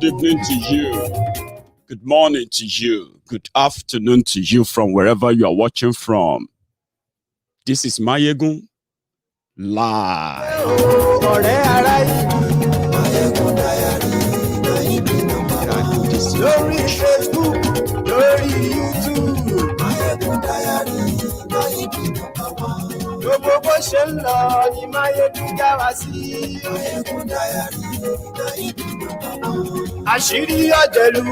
Good evening to you. Good morning to you. Good afternoon to you from wherever you are watching from. This is Maiyegun live. Lórí Facebook, lórí YouTube. Gbogbo bó ṣe ń lọ ni Maiyegun já wa sí. Àṣírí ọ̀jẹ̀lú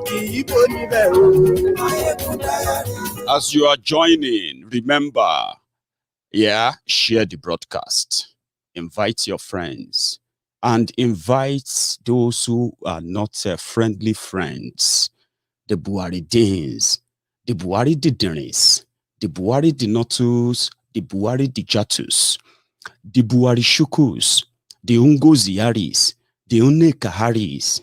kì í bò níbẹ̀ o. As you are joining, remember, share the broadcast. Invite your friends. And invite those who are not friendly friends. The Buhari Danes, the Buhari Didiris, the Buhari Dinotus, the Buhari Dijatus, the Buhari Shukus, the Ungoziaris, the Unekaharis,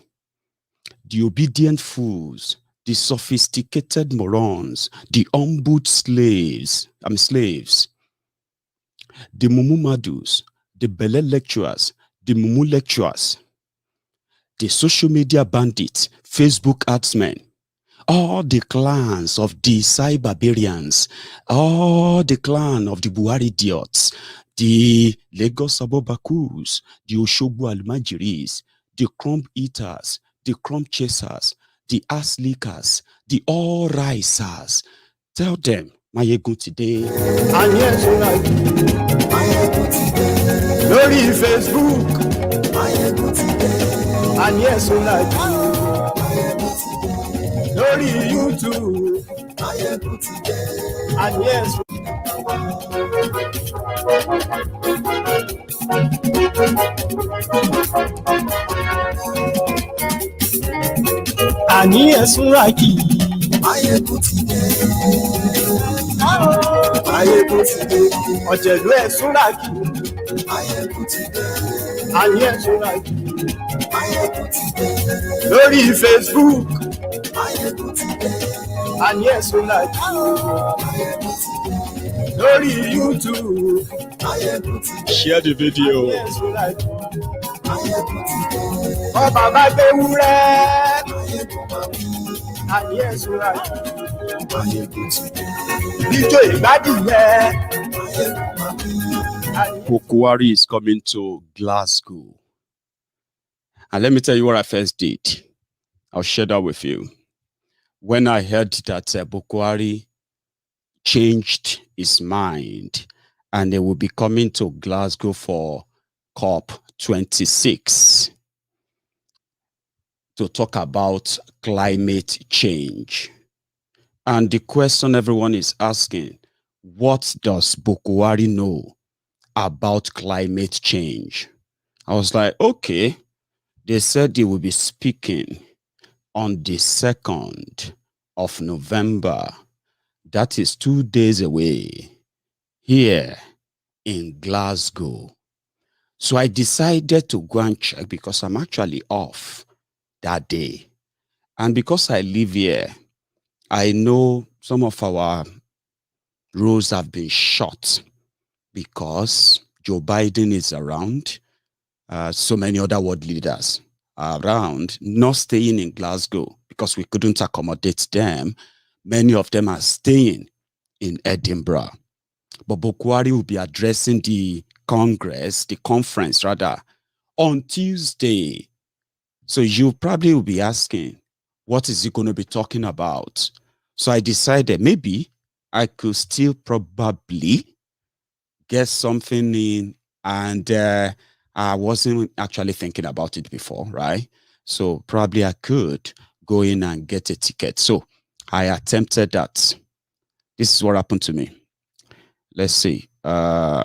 the obedient fools, the sophisticated morons, the humbled slaves, the Mumumadus, the Bele lecturers, the Mumu lecturers, the social media bandits, Facebook adsmen, all the clans of the cyberbarians, all the clan of the Buhari idiots, the Lagos Abobakus, the Oshogbo Almajiris, the crumb eaters, the crumb chasers, the ass lickers, the all risers. Tell them, Maiyegun today. And yes, Maiyegun today. Lórí Facebook, Maiyegun today. And yes, Maiyegun today. Lórí YouTube, Maiyegun today. And yes. Àní ẹ̀sùn rákì. Maiyegun today. Maiyegun today. Ọ̀jẹ̀lú ẹ̀sùn rákì. Maiyegun today. Àní ẹ̀sùn rákì. Maiyegun today. Lórí Facebook. Maiyegun today. Àní ẹ̀sùn rákì. Maiyegun today. Lórí YouTube. Maiyegun today. Share the video. Àní ẹ̀sùn rákì. Maiyegun today. Ọba bá gbé wúrẹ́. Maiyegun máa bí. Àní ẹ̀sùn rákì. Maiyegun today. Bíjọ́ ìgbádìyẹ. Maiyegun máa bí. Buhari is coming to Glasgow. And let me tell you what I first did. I'll share that with you. When I heard that Buhari changed his mind and they will be coming to Glasgow for COP26 to talk about climate change. And the question everyone is asking, what does Buhari know about climate change? I was like, okay. They said they will be speaking on the 2nd of November. That is 2 days away, here in Glasgow. So I decided to go and check because I'm actually off that day. And because I live here, I know some of our roads have been shut because Joe Biden is around, so many other world leaders are around, not staying in Glasgow because we couldn't accommodate them. Many of them are staying in Edinburgh. But Buhari will be addressing the conference rather, on Tuesday. So you probably will be asking, what is he going to be talking about? So I decided maybe I could still probably get something in, and I wasn't actually thinking about it before, right? So probably I could go in and get a ticket. So I attempted that. This is what happened to me. Let's see. So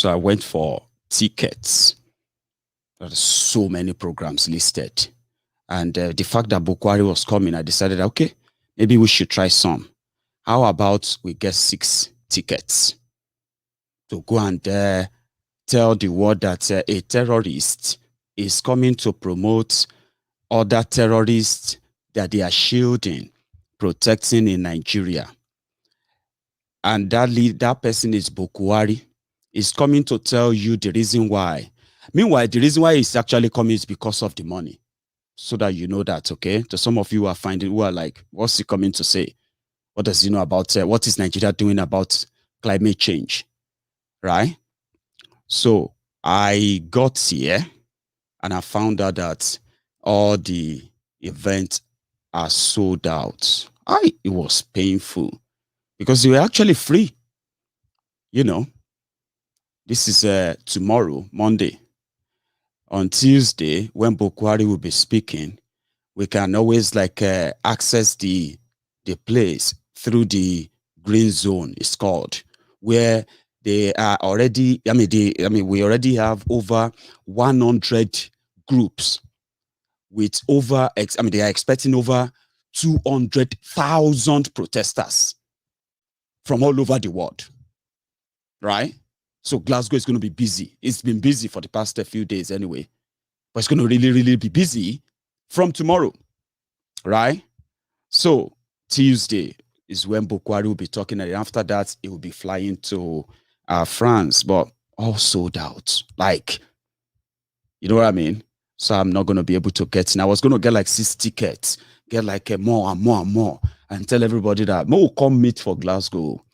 I went for tickets. There are so many programs listed. And the fact that Buhari was coming, I decided, okay, maybe we should try some. How about we get 6 tickets to go and tell the world that a terrorist is coming to promote other terrorists that they are shielding, protecting in Nigeria. And that person is Buhari. Is coming to tell you the reason why Meanwhile, the reason why it's actually coming is because of the money. So that you know that, okay? To some of you who are finding, who are like, what's he coming to say? What does he know about, what is Nigeria doing about climate change, right? So I got here and I found out that all the events are sold out. It was painful because they were actually free. You know, this is tomorrow, Monday. On Tuesday, when Bokwari will be speaking, we can always like access the place through the green zone, it's called, where they are already, we already have over 100 groups with over, they are expecting over 200,000 protesters from all over the world, right? So Glasgow is going to be busy. It's been busy for the past few days anyway, but it's going to really, really be busy from tomorrow, right? So Tuesday is when Bokwari will be talking, and after that, he will be flying to France, but all sold out. Like, you know what I mean? So I'm not going to be able to get in. I was going to get like 6 tickets, get like more and more and more, and tell everybody that we'll come meet for Glasgow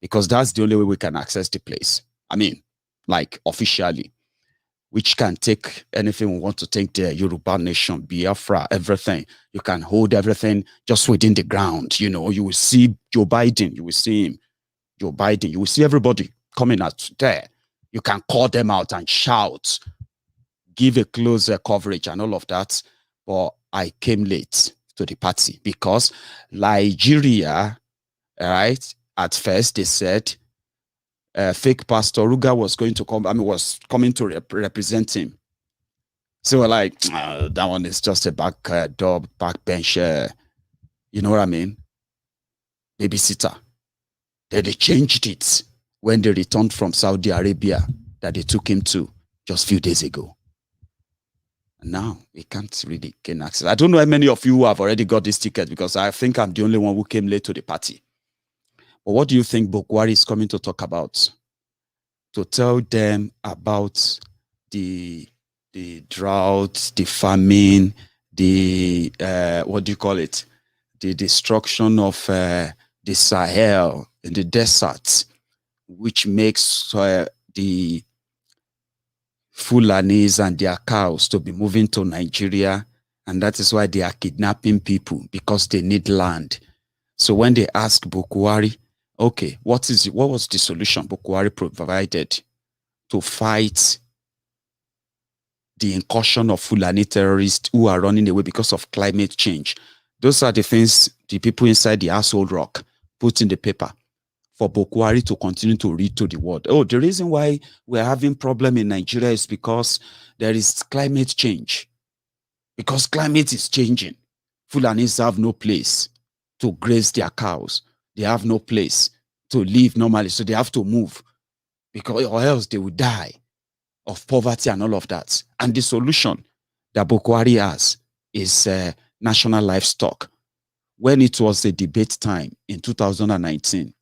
because that's the only way we can access the place. I mean, like officially, which can take anything we want to take there, Yoruba nation, Biafra, everything. You can hold everything just within the ground. You know, you will see Joe Biden, you will see him, Joe Biden, you will see everybody coming out there. You can call them out and shout, give a closer coverage and all of that. But I came late to the party because Nigeria, right, at first they said fake Pastor Ruga was going to come, was coming to represent him. So we're like, that one is just a back door, backbench, you know what I mean? Babysitter. Then they changed it when they returned from Saudi Arabia that they took him to just a few days ago. And now we can't really gain access. I don't know how many of you have already got this ticket because I think I'm the only one who came late to the party. But what do you think Bokwari is coming to talk about? To tell them about the drought, the famine, the what do you call it? The destruction of the Sahel in the deserts, which makes the Fulanis and their cows to be moving to Nigeria, and that is why they are kidnapping people because they need land. So when they ask Bokwari, okay, what was the solution Bokwari provided to fight the incursion of Fulani terrorists who are running away because of climate change? Those are the things the people inside the household rock put in the paper for Bokwari to continue to read to the world. Oh, the reason why we're having problem in Nigeria is because there is climate change. Because climate is changing. Fulanis have no place to graze their cows. They have no place to live normally, so they have to move because or else they will die of poverty and all of that. And the solution that Bokwari has is national livestock. When it was a debate time in 2019,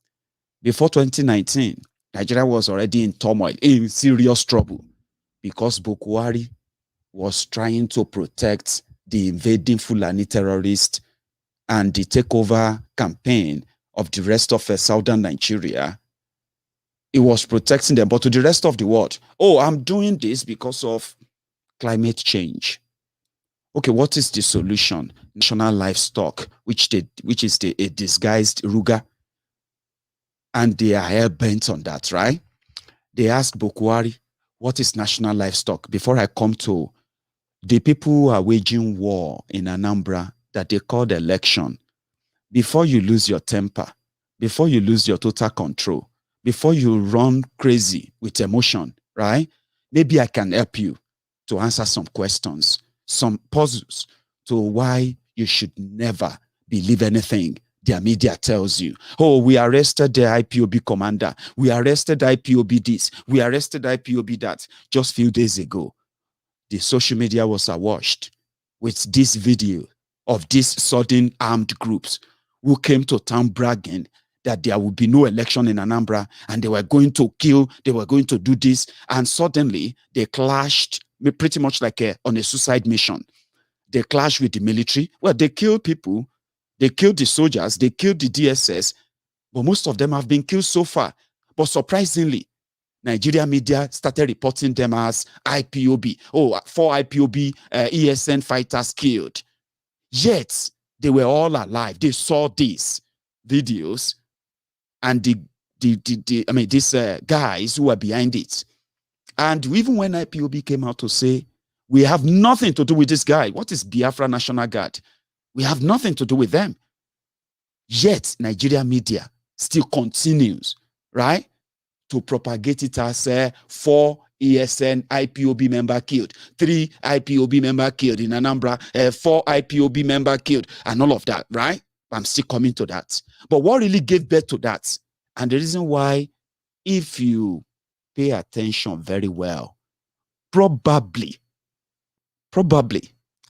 before 2019, Nigeria was already in turmoil, in serious trouble, because Bokwari was trying to protect the invading Fulani terrorists and the takeover campaign of the rest of southern Nigeria. It was protecting them, but to the rest of the world, oh, I'm doing this because of climate change. Okay, what is the solution? National livestock, which is a disguised Ruga, and they are hell bent on that, right? They asked Bokwari, what is national livestock? Before I come to the people who are waging war in Anambra that they called election, before you lose your temper, before you lose your total control, before you run crazy with emotion, right? Maybe I can help you to answer some questions, some puzzles to why you should never believe anything their media tells you. Oh, we arrested the IPOB commander. We arrested IPOB this. We arrested IPOB that. Just a few days ago, the social media was awash with this video of these sudden armed groups who came to town bragging that there would be no election in Anambra, and they were going to kill, they were going to do this, and suddenly they clashed, pretty much like on a suicide mission. They clashed with the military. Well, they killed people, they killed the soldiers, they killed the DSS, but most of them have been killed so far. But surprisingly, Nigeria media started reporting them as IPOB. Oh, 4 IPOB ESN fighters killed. Yet, they were all alive. They saw these videos, and these guys who were behind it. And even when IPOB came out to say, we have nothing to do with this guy. What is Biafra National Guard? We have nothing to do with them. Yet, Nigeria media still continues, right, to propagate it as 4 ESN IPOB member killed, 3 IPOB member killed in Anambra, 4 IPOB member killed, and all of that, right? I'm still coming to that. But what really gave birth to that, and the reason why, if you pay attention very well, probably,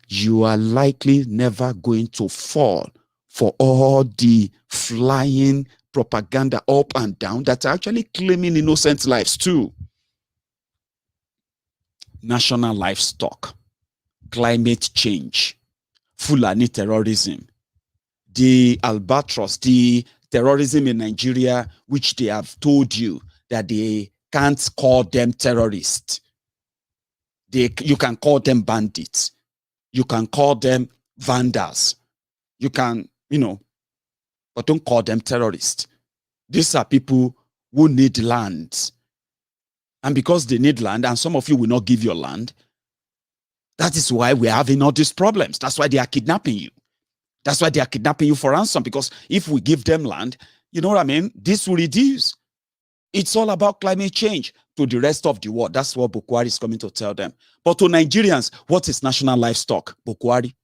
you are likely never going to fall for all the flying propaganda up and down that are actually claiming innocent lives too. National livestock, climate change, Fulani terrorism, the albatross, the terrorism in Nigeria, which they have told you that they can't call them terrorists. You can call them bandits. You can call them vandals. You can, but don't call them terrorists. These are people who need land. And because they need land, and some of you will not give your land, that is why we're having all these problems. That's why they are kidnapping you. That's why they are kidnapping you for ransom, because if we give them land, you know what I mean? This will reduce. It's all about climate change to the rest of the world. That's what Bukwari is coming to tell them. But to Nigerians, what is national livestock, Bukwari?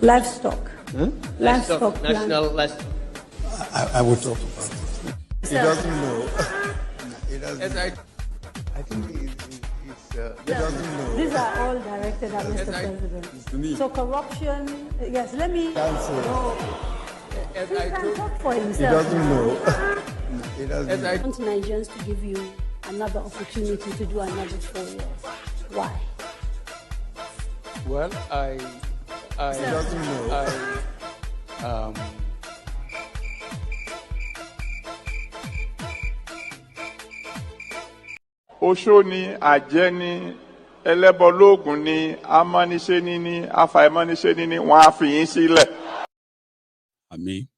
Livestock. Huh? Livestock. National livestock. I will talk about it. He doesn't know. He doesn't. I think he doesn't know. These are all directed at Mr. President. So corruption, yes, let me know. He can talk for He himself. doesn't know. He doesn't. I want Nigerians to give you another opportunity to do another 4 years. Why? Well, I He doesn't know. Oṣó ni, àjẹ́ ni, ẹlẹ́bọlóògùn ni, amániṣẹ́ni ni, afàìmọ́niṣẹ́ni ni, wọ́n á fi yín sílẹ̀. Amen.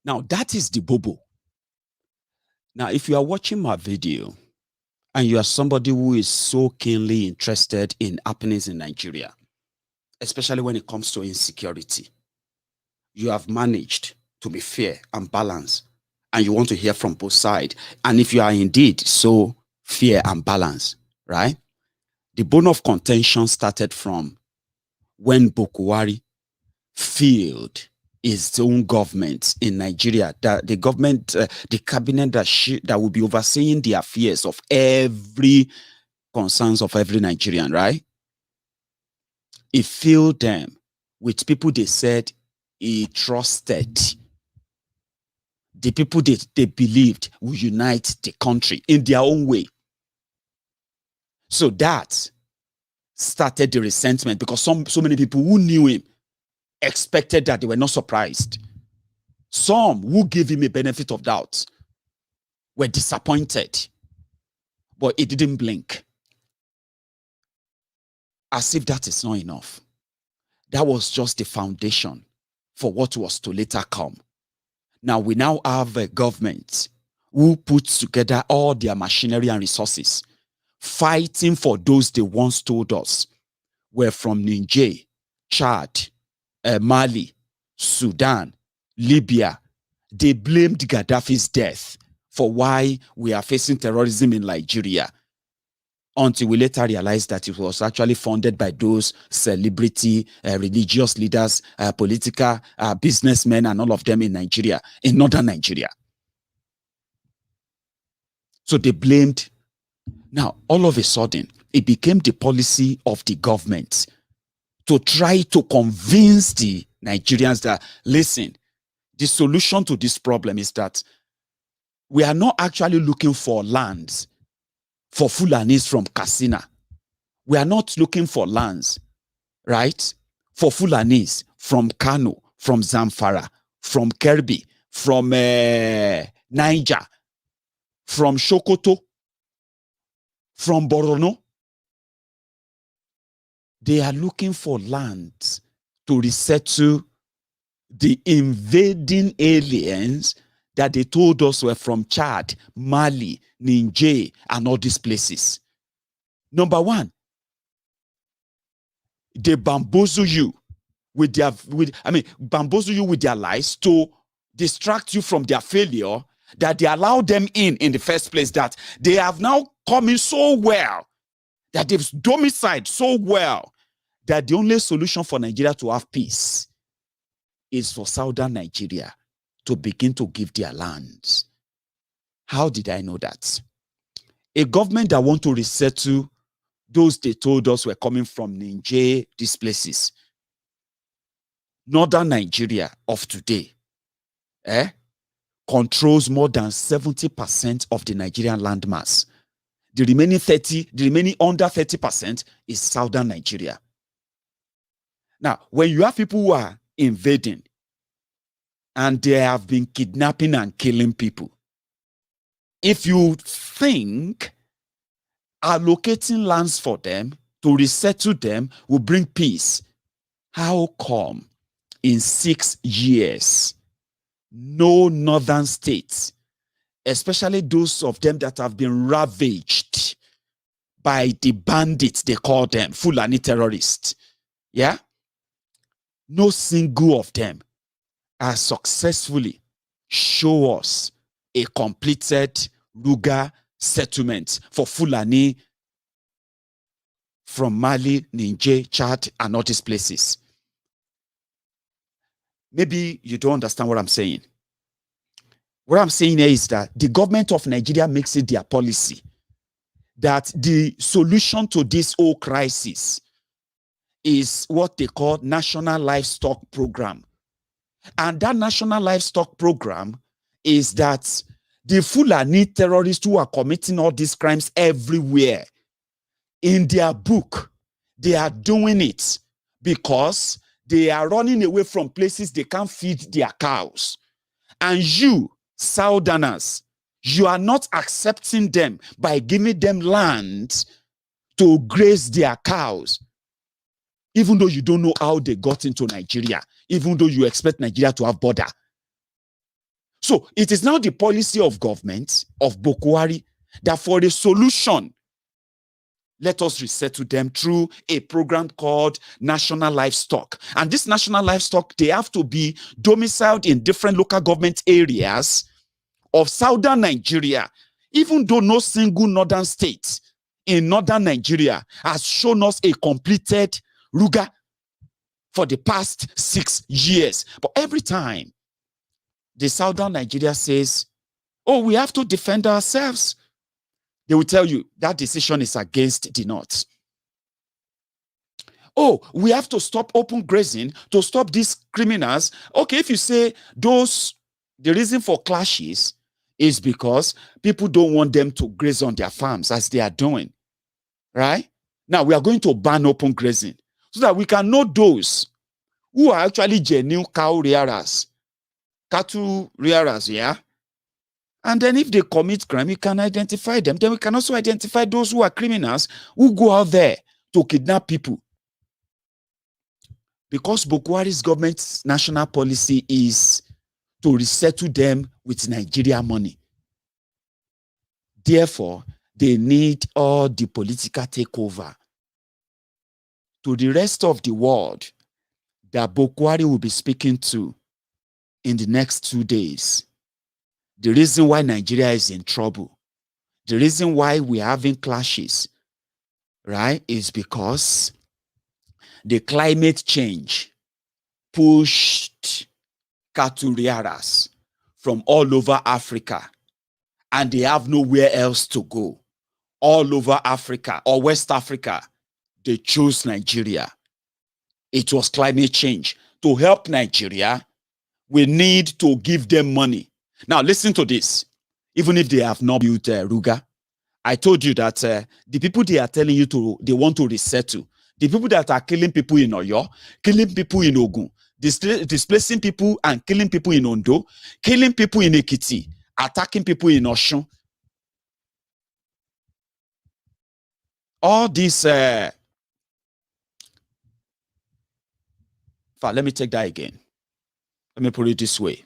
Now, that is the bobo. Now, if you are watching my video and you are somebody who is so keenly interested in happenings in Nigeria, especially when it comes to insecurity, you have managed to be fair and balanced, and you want to hear from both sides. And if you are indeed so fair and balanced, right? The bone of contention started from when Bukwari failed his own government in Nigeria, that the government, the cabinet that will be overseeing the affairs of every concerns of every Nigerian, right? He filled them with people they said he trusted. The people they believed would unite the country in their own way. So that started the resentment, because so many people who knew him expected that, they were not surprised. Some who gave him a benefit of doubt were disappointed, but he didn't blink. As if that is not enough. That was just the foundation for what was to later come. Now we now have a government who puts together all their machinery and resources, fighting for those they once told us were from Niger, Chad, Mali, Sudan, Libya. They blamed Gaddafi's death for why we are facing terrorism in Nigeria, until we later realized that it was actually funded by those celebrity religious leaders, political businessmen, and all of them in Nigeria, in northern Nigeria. So they blamed. Now, all of a sudden, it became the policy of the government to try to convince the Nigerians that, listen, the solution to this problem is that we are not actually looking for lands for Fulanis from Katsina. We are not looking for lands, right, for Fulanis from KANU, from Zamfara, from Kerbi, from Niger, from Sokoto, from Borno. They are looking for lands to resettle the invading aliens that they told us were from Chad, Mali, Niger, and all these places. Number one, they bamboozle you with their lies to distract you from their failure, that they allow them in the first place, that they have now come in so well, that they've domiciled so well, that the only solution for Nigeria to have peace is for southern Nigeria to begin to give their lands. How did I know that? A government that want to resettle those they told us were coming from Niger, these places, northern Nigeria of today, controls more than 70% of the Nigerian landmass. The remaining under 30% is southern Nigeria. Now, when you have people who are invading and they have been kidnapping and killing people, if you think allocating lands for them to resettle them will bring peace, how come in 6 years no northern states, especially those of them that have been ravaged by the bandits, they call them Fulani terrorists, no single of them has successfully show us a completed Ruga settlement for Fulani from Mali, Niger, Chad, and all these places? Maybe you don't understand what I'm saying. What I'm saying here is that the government of Nigeria makes it their policy that the solution to this whole crisis is what they call National Livestock Program. And that National Livestock Program is that the Fulani terrorists who are committing all these crimes everywhere, in their book, they are doing it because they are running away from places they can't feed their cows. And you, Southerners, you are not accepting them by giving them land to graze their cows, even though you don't know how they got into Nigeria, even though you expect Nigeria to have border. So it is now the policy of government, of Bokwari, that for a solution, let us resettle them through a program called National Livestock. And this National Livestock, they have to be domiciled in different local government areas of southern Nigeria, even though no single northern state in northern Nigeria has shown us a completed Ruga for the past 6 years. But every time the southern Nigeria says, oh, we have to defend ourselves, they will tell you that decision is against the North. Oh, we have to stop open grazing to stop these criminals. Okay, if you say the reason for clashes is because people don't want them to graze on their farms as they are doing, right? Now, we are going to ban open grazing so that we can know those who are actually genuine cow rearers, cattle rearers, And then if they commit crime, we can identify them. Then we can also identify those who are criminals who go out there to kidnap people. Because Bokwari's government's national policy is to resettle them with Nigeria money. Therefore, they need all the political takeover to the rest of the world that Bokwari will be speaking to in the next 2 days. The reason why Nigeria is in trouble, the reason why we're having clashes, right, is because the climate change pushed cattle rearers from all over Africa, and they have nowhere else to go. All over Africa or West Africa, they chose Nigeria. It was climate change to help Nigeria we need to give them money. Now, listen to this. Even if they have not built Ruga, I told you that the people they are telling you they want to resettle, the people that are killing people in Oyo, killing people in Ogun, displacing people and killing people in Ondo, killing people in Ekiti, attacking people in Oshun. All these, let me take that again. Let me put it this way.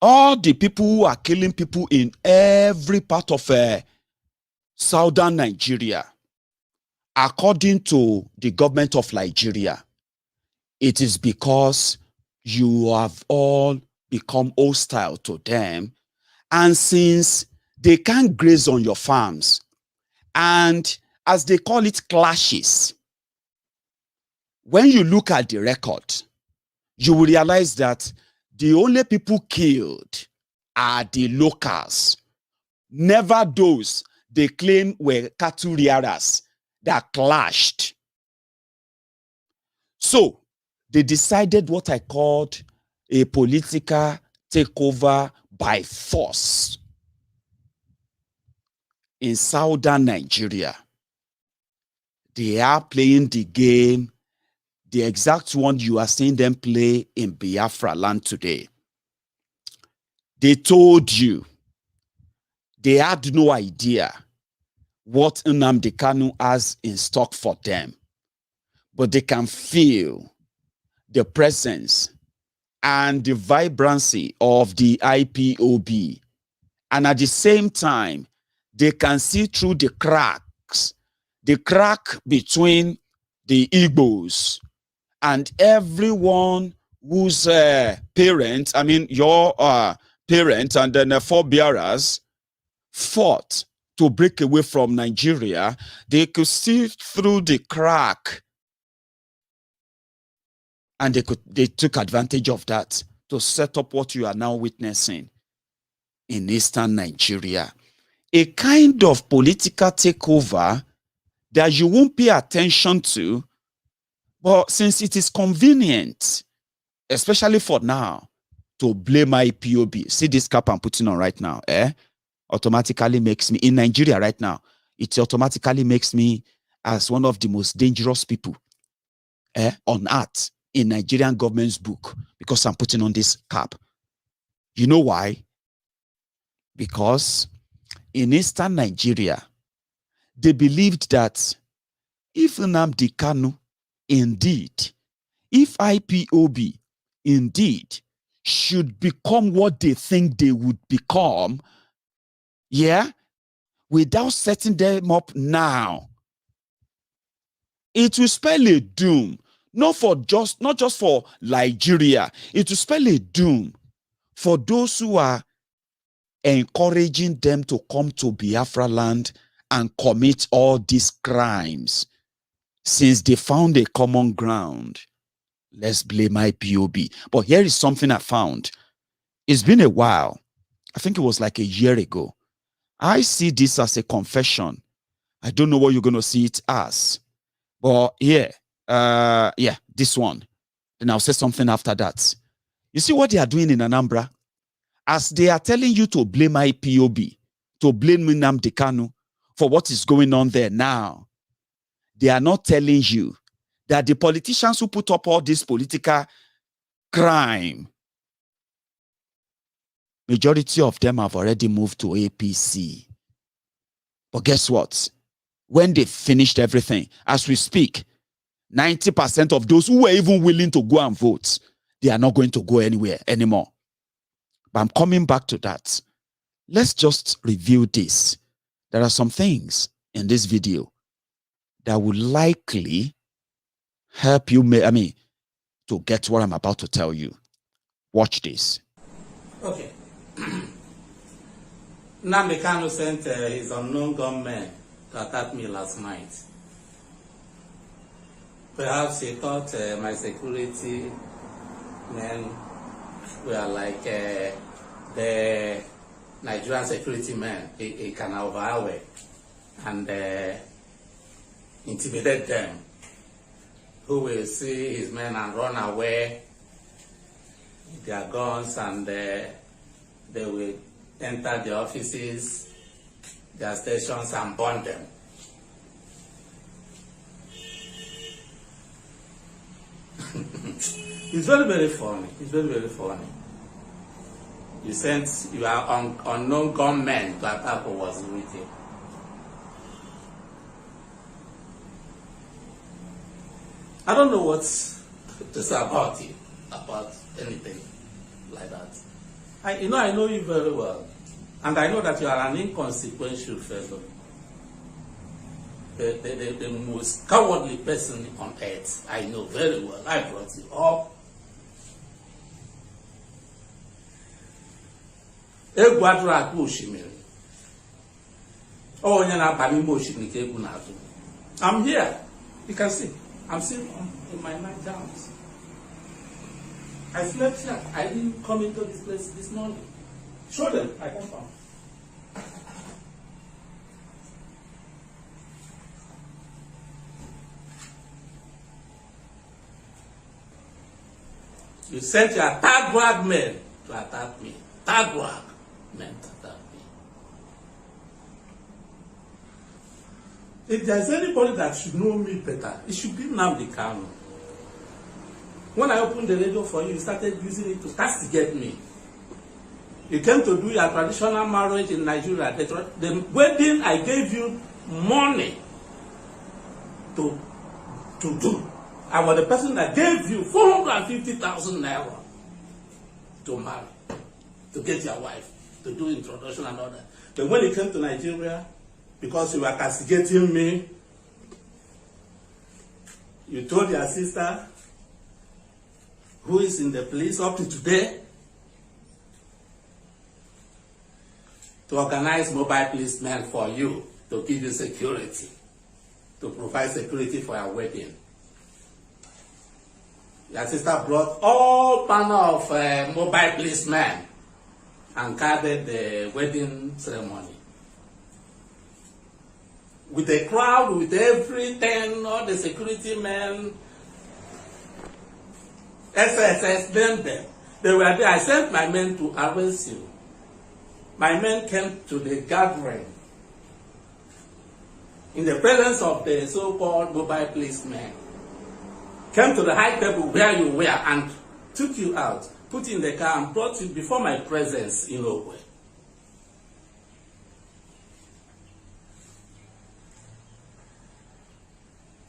All the people who are killing people in every part of southern Nigeria, according to the government of Nigeria, it is because you have all become hostile to them. And since they can't graze on your farms, and as they call it, clashes, when you look at the record, you will realize that the only people killed are the locals, never those they claim were cattle rearers that clashed. So they decided what I called a political takeover by force in southern Nigeria. They are playing the game, the exact one you are seeing them play in Biafra land today. They told you they had no idea what Nnamdi Kanu has in stock for them, but they can feel the presence and the vibrancy of the IPOB. And at the same time, they can see through the cracks, the crack between the Igbos and everyone whose parents, I mean your parents and then forebearers fought to break away from Nigeria. They could see through the crack, and they took advantage of that to set up what you are now witnessing in eastern Nigeria. A kind of political takeover that you won't pay attention to, but since it is convenient, especially for now, to blame IPOB. See this cap I'm putting on right now, automatically makes me, in Nigeria right now, it automatically makes me as one of the most dangerous people on earth in Nigerian government's book, because I'm putting on this cap. You know why? Because in eastern Nigeria, they believed that if Nnamdi Kanu indeed, if IPOB indeed should become what they think they would become, without setting them up now, it will spell a doom, not just for Nigeria. It will spell a doom for those who are encouraging them to come to Biafra land and commit all these crimes. Since they found a common ground, let's blame IPOB. But here is something I found. It's been a while. I think it was like a year ago. I see this as a confession. I don't know what you're going to see it as. But this one. Then I'll say something after that. You see what they are doing in Anambra? As they are telling you to blame IPOB, to blame Nnamdi Kanu for what is going on there now, they are not telling you that the politicians who put up all this political crime, majority of them have already moved to APC. But guess what? When they finished everything, as we speak, 90% of those who were even willing to go and vote, they are not going to go anywhere anymore. But I'm coming back to that. Let's just review this. There are some things in this video that will likely help you, to get what I'm about to tell you. Watch this. Okay. Nnamdi Kanu sent his unknown gunmen to attack me last night. Perhaps he thought my security men were like the Nigerian security men. He can overpower and intimidate them, who will see his men and run away their guns, and they will enter the offices, their stations, and burn them. It's very, very funny. It's very, very funny. You sent your unknown gunmen to attack Owazurike. I don't know what to say about it, about anything like that. I know you very well, and I know that you are an inconsequential fellow. The most cowardly person on earth. I know very well. I brought you up. I'm here. You can see. I'm sitting in my nightgowns. I slept here. I didn't come into this place this morning. Show them. I come from. You sent your tag men to attack me. Tag men to attack me. If there's anybody that should know me better, it should be Nnamdi Kanu. When I opened the radio for you, you started using it to castigate me. You came to do your traditional marriage in Nigeria. The wedding, I gave you money to do. I was the person that gave you 450,000 naira to marry, to get your wife, to do introduction and all that. But when you came to Nigeria, because you were castigating me, you told your sister, who is in the police up to today, to organize mobile policemen for you, to give you security, to provide security for your wedding. Your sister brought all manner of mobile policemen and guarded the wedding ceremony. With the crowd, with everything, all the security men, SSS, them. They were there. I sent my men to arrest you. My men came to the gathering in the presence of the so-called mobile policemen. Came to the high table where you were and took you out, put you in the car and brought you before my presence in Ogwe.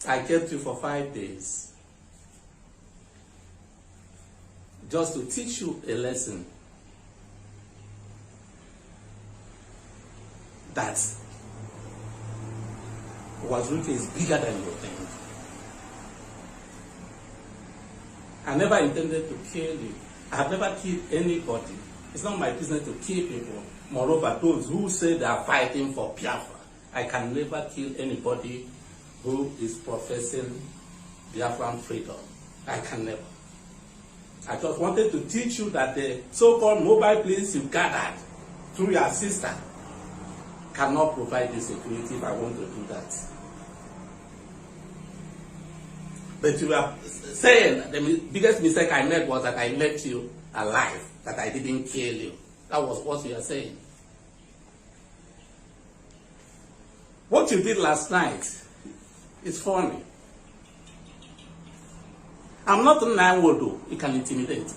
I kept you for 5 days just to teach you a lesson that Owazurike is bigger than you think. I never intended to kill you. I have never killed anybody. It's not my business to kill people. Moreover, those who say they are fighting for Biafra, I can never kill anybody who is professing Biafran freedom. I can never. I just wanted to teach you that the so-called mobile police you gathered through your sister cannot provide the security if I want to do that. But you are saying the biggest mistake I made was that I left you alive, that I didn't kill you. That was what you are saying. What you did last night is funny. I'm not Naiwodo, you can intimidate.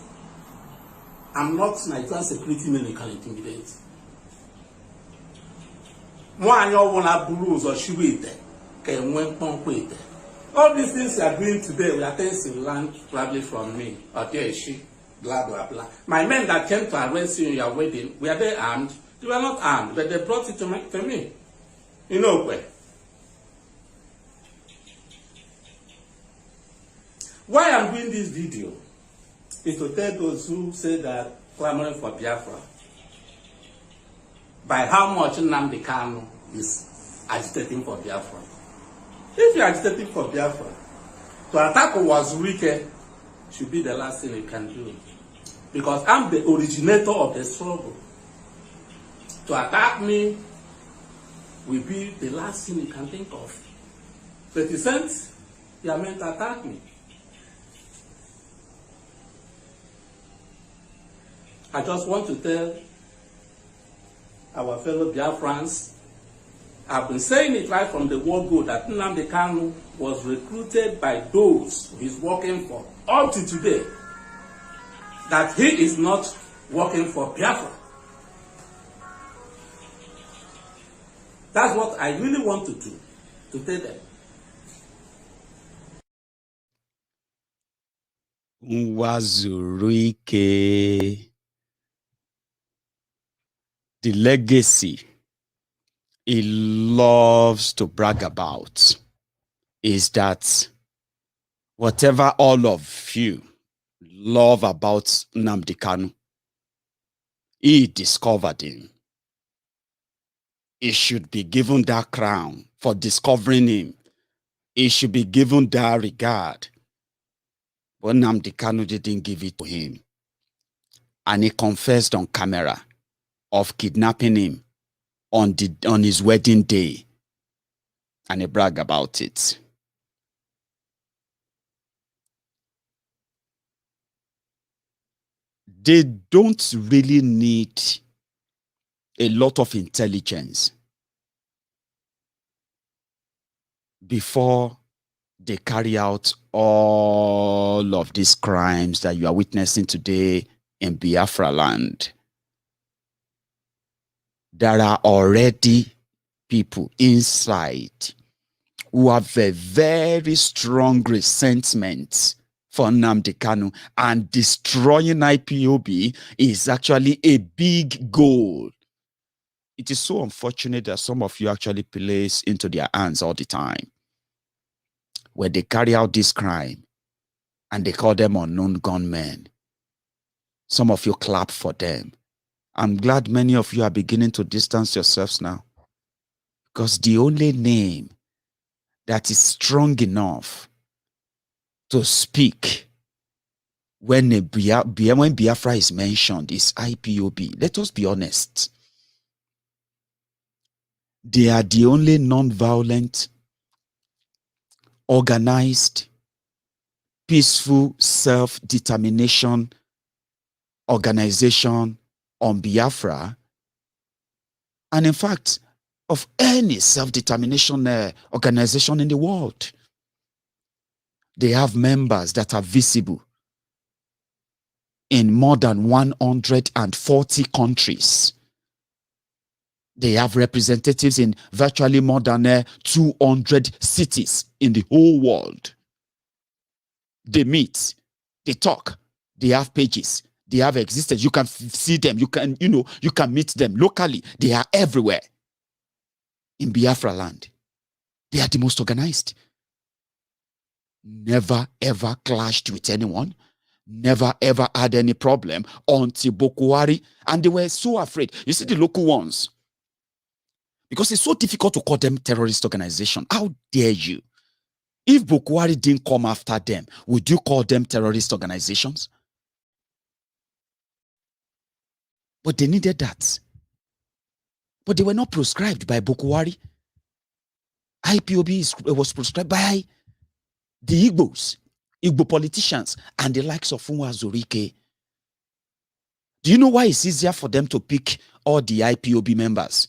I'm not Nigerian security man, you can intimidate. All these things you are doing today, we are things you learned probably from me, or there she, blah, blah, blah. My men that came to arrest you in your wedding, were they armed? They were not armed, but they brought it to me. You know where? Why I'm doing this video is to tell those who say that clamoring for Biafra by how much Nnamdi Kanu is agitating for Biafra. If you're agitating for Biafra, to attack Owazurike should be the last thing you can do. Because I'm the originator of the struggle. To attack me will be the last thing you can think of. But you sent your men to attack me. I just want to tell our fellow Biafrans, I've been saying it right from the word go that Nnamdi Kanu was recruited by those he's working for up to today, that he is not working for Biafra. That's what I really want to do, to tell them. Nwazuruike. The legacy he loves to brag about is that whatever all of you love about Nnamdi Kanu, he discovered him. He should be given that crown for discovering him. He should be given that regard. But Nnamdi Kanu didn't give it to him. And he confessed on camera of kidnapping him on his wedding day. And he bragged about it. They don't really need a lot of intelligence before they carry out all of these crimes that you are witnessing today in Biafra land. There are already people inside who have a very strong resentment for Nnamdi Kanu, and destroying IPOB is actually a big goal. It is so unfortunate that some of you actually place into their hands all the time, where they carry out this crime and they call them unknown gunmen. Some of you clap for them. I'm glad many of you are beginning to distance yourselves now, because the only name that is strong enough to speak when Biafra is mentioned is IPOB. Let us be honest. They are the only non-violent, organized, peaceful self-determination organization on Biafra, and in fact, of any self-determination organization in the world. They have members that are visible in more than 140 countries. They have representatives in virtually more than 200 cities in the whole world. They meet, they talk, they have pages, they have existence. You can see them, you can meet them locally. They are everywhere in Biafra land. They are the most organized. Never ever clashed with anyone, never ever had any problem until Boko Haram, and they were so afraid. You see the local ones, because it's so difficult to call them terrorist organization. How dare you? If Boko Haram didn't come after them, would you call them terrorist organizations? But they needed that. But they were not prescribed by Boko Haram. IPOB was prescribed by the Igbo politicians, and the likes of Nwazuruike. Do you know why it's easier for them to pick all the IPOB members?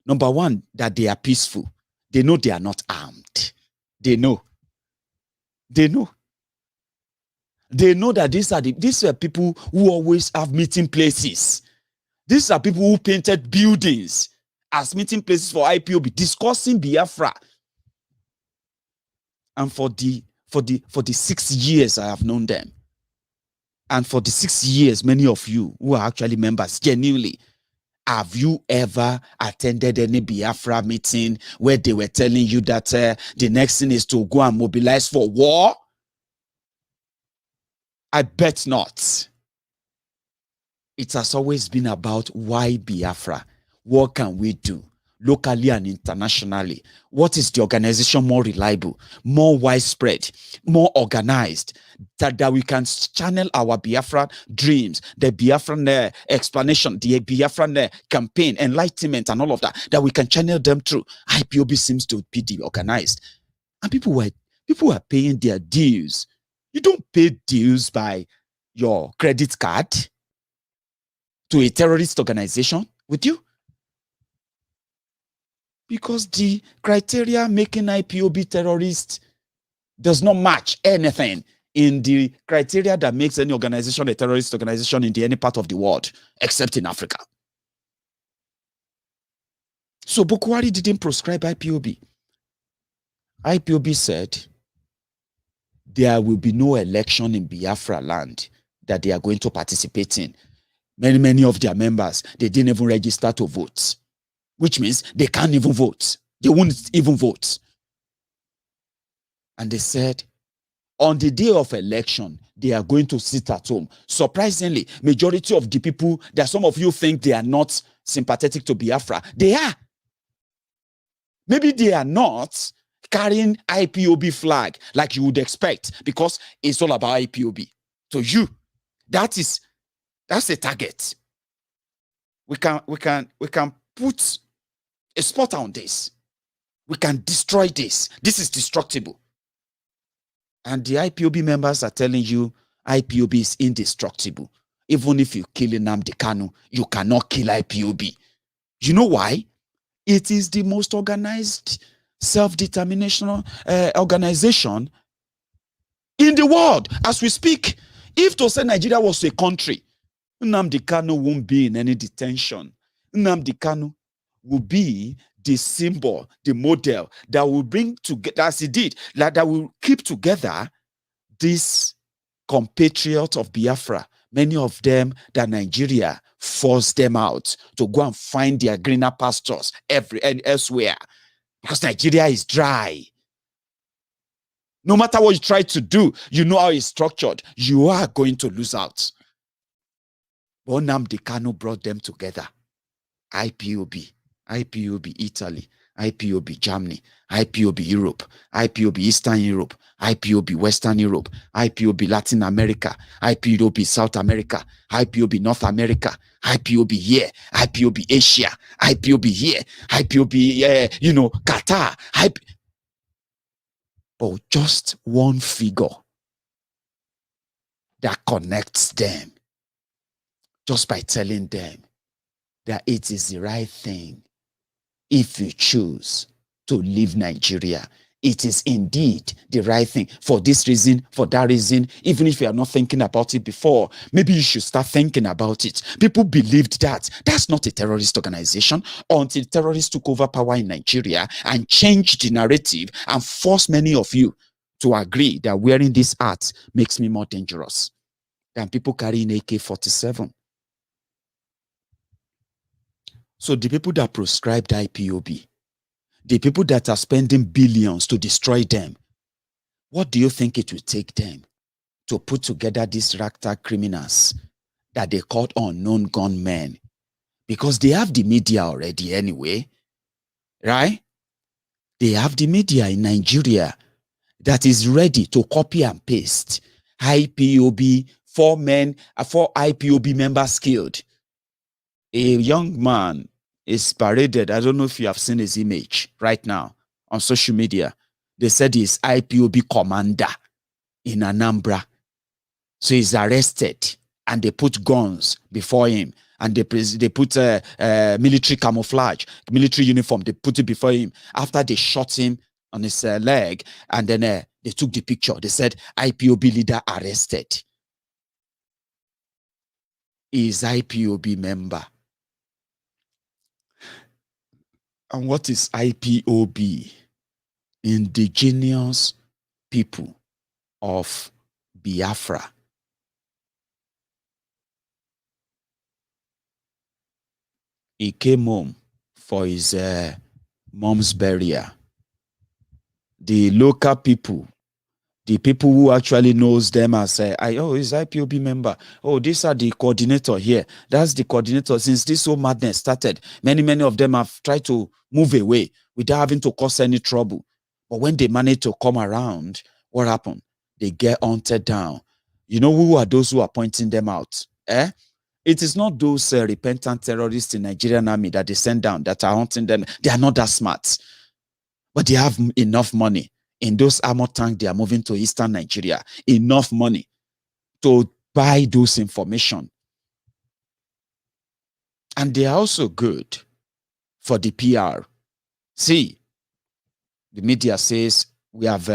Number one, that they are peaceful. They know they are not armed. They know. They know. They know that these are people who always have meeting places. These are people who painted buildings as meeting places for IPOB, discussing Biafra. And for the 6 years I have known them, and for the 6 years many of you who are actually members, genuinely, have you ever attended any Biafra meeting where they were telling you that the next thing is to go and mobilize for war? I bet not. It has always been about why Biafra? What can we do? Locally and internationally. What is the organization more reliable, more widespread, more organized, that we can channel our Biafran dreams, the Biafran explanation, the Biafran campaign, enlightenment, and all of that we can channel them through. IPOB seems to be the organized. And people are paying their dues. You don't pay dues by your credit card. to a terrorist organization with you? Because the criteria making IPOB terrorist does not match anything in the criteria that makes any organization a terrorist organization in any part of the world, except in Africa. So Boko Haram didn't proscribe IPOB. IPOB said there will be no election in Biafra land that they are going to participate in. Many of their members, they didn't even register to vote, which means they can't even vote. They won't even vote. And they said, on the day of election, they are going to sit at home. Surprisingly, majority of the people that some of you think they are not sympathetic to Biafra, they are. Maybe they are not carrying IPOB flag like you would expect, because it's all about IPOB. So you, that's a target. We can put a spot on this. We can destroy this. This is destructible. And the IPOB members are telling you IPOB is indestructible. Even if you kill Nnamdi Kanu, you cannot kill IPOB. You know why? It is the most organized self-determination organization in the world as we speak. If to say Nigeria was a country, Nnamdi Kanu won't be in any detention. Nnamdi Kanu will be the symbol, the model that will bring together, as he did, that will keep together these compatriots of Biafra, many of them that Nigeria forced them out to go and find their greener pastures elsewhere, because Nigeria is dry. No matter what you try to do, you know how it's structured, you are going to lose out. But Nnamdi Kanu brought them together. IPOB Italy, IPOB Germany, IPOB Europe, IPOB Eastern Europe, IPOB Western Europe, IPOB Latin America, IPOB South America, IPOB North America, IPOB here, IPOB Asia, IPOB here, IPOB, Qatar. But just one figure that connects them, just by telling them that it is the right thing. If you choose to leave Nigeria, it is indeed the right thing. For this reason, for that reason, even if you are not thinking about it before, maybe you should start thinking about it. People believed that. That's not a terrorist organization until terrorists took over power in Nigeria and changed the narrative and forced many of you to agree that wearing this hat makes me more dangerous than people carrying AK-47. So the people that proscribed IPOB, the people that are spending billions to destroy them, what do you think it will take them to put together these ragtag criminals that they called unknown gunmen? Because they have the media already anyway, right? They have the media in Nigeria that is ready to copy and paste IPOB, 4 IPOB members killed. A young man is paraded. I don't know if you have seen his image right now on social media. They said he's IPOB commander in Anambra. So he's arrested and they put guns before him and they put military camouflage, military uniform. They put it before him after they shot him on his leg, and then they took the picture. They said IPOB leader arrested. He is IPOB member. And what is IPOB? Indigenous people of Biafra. He came home for his mom's burial. The local people, the people who actually knows them as, he's IPOB member. Oh, these are the coordinator here. That's the coordinator. Since this whole madness started, many of them have tried to move away without having to cause any trouble. But when they manage to come around, what happened? They get hunted down. You know who are those who are pointing them out? It is not those repentant terrorists in Nigerian army that they send down that are hunting them. They are not that smart. But they have enough money. In those armored tanks, they are moving to eastern Nigeria. Enough money to buy those information. And they are also good for the PR. See, the media says we have,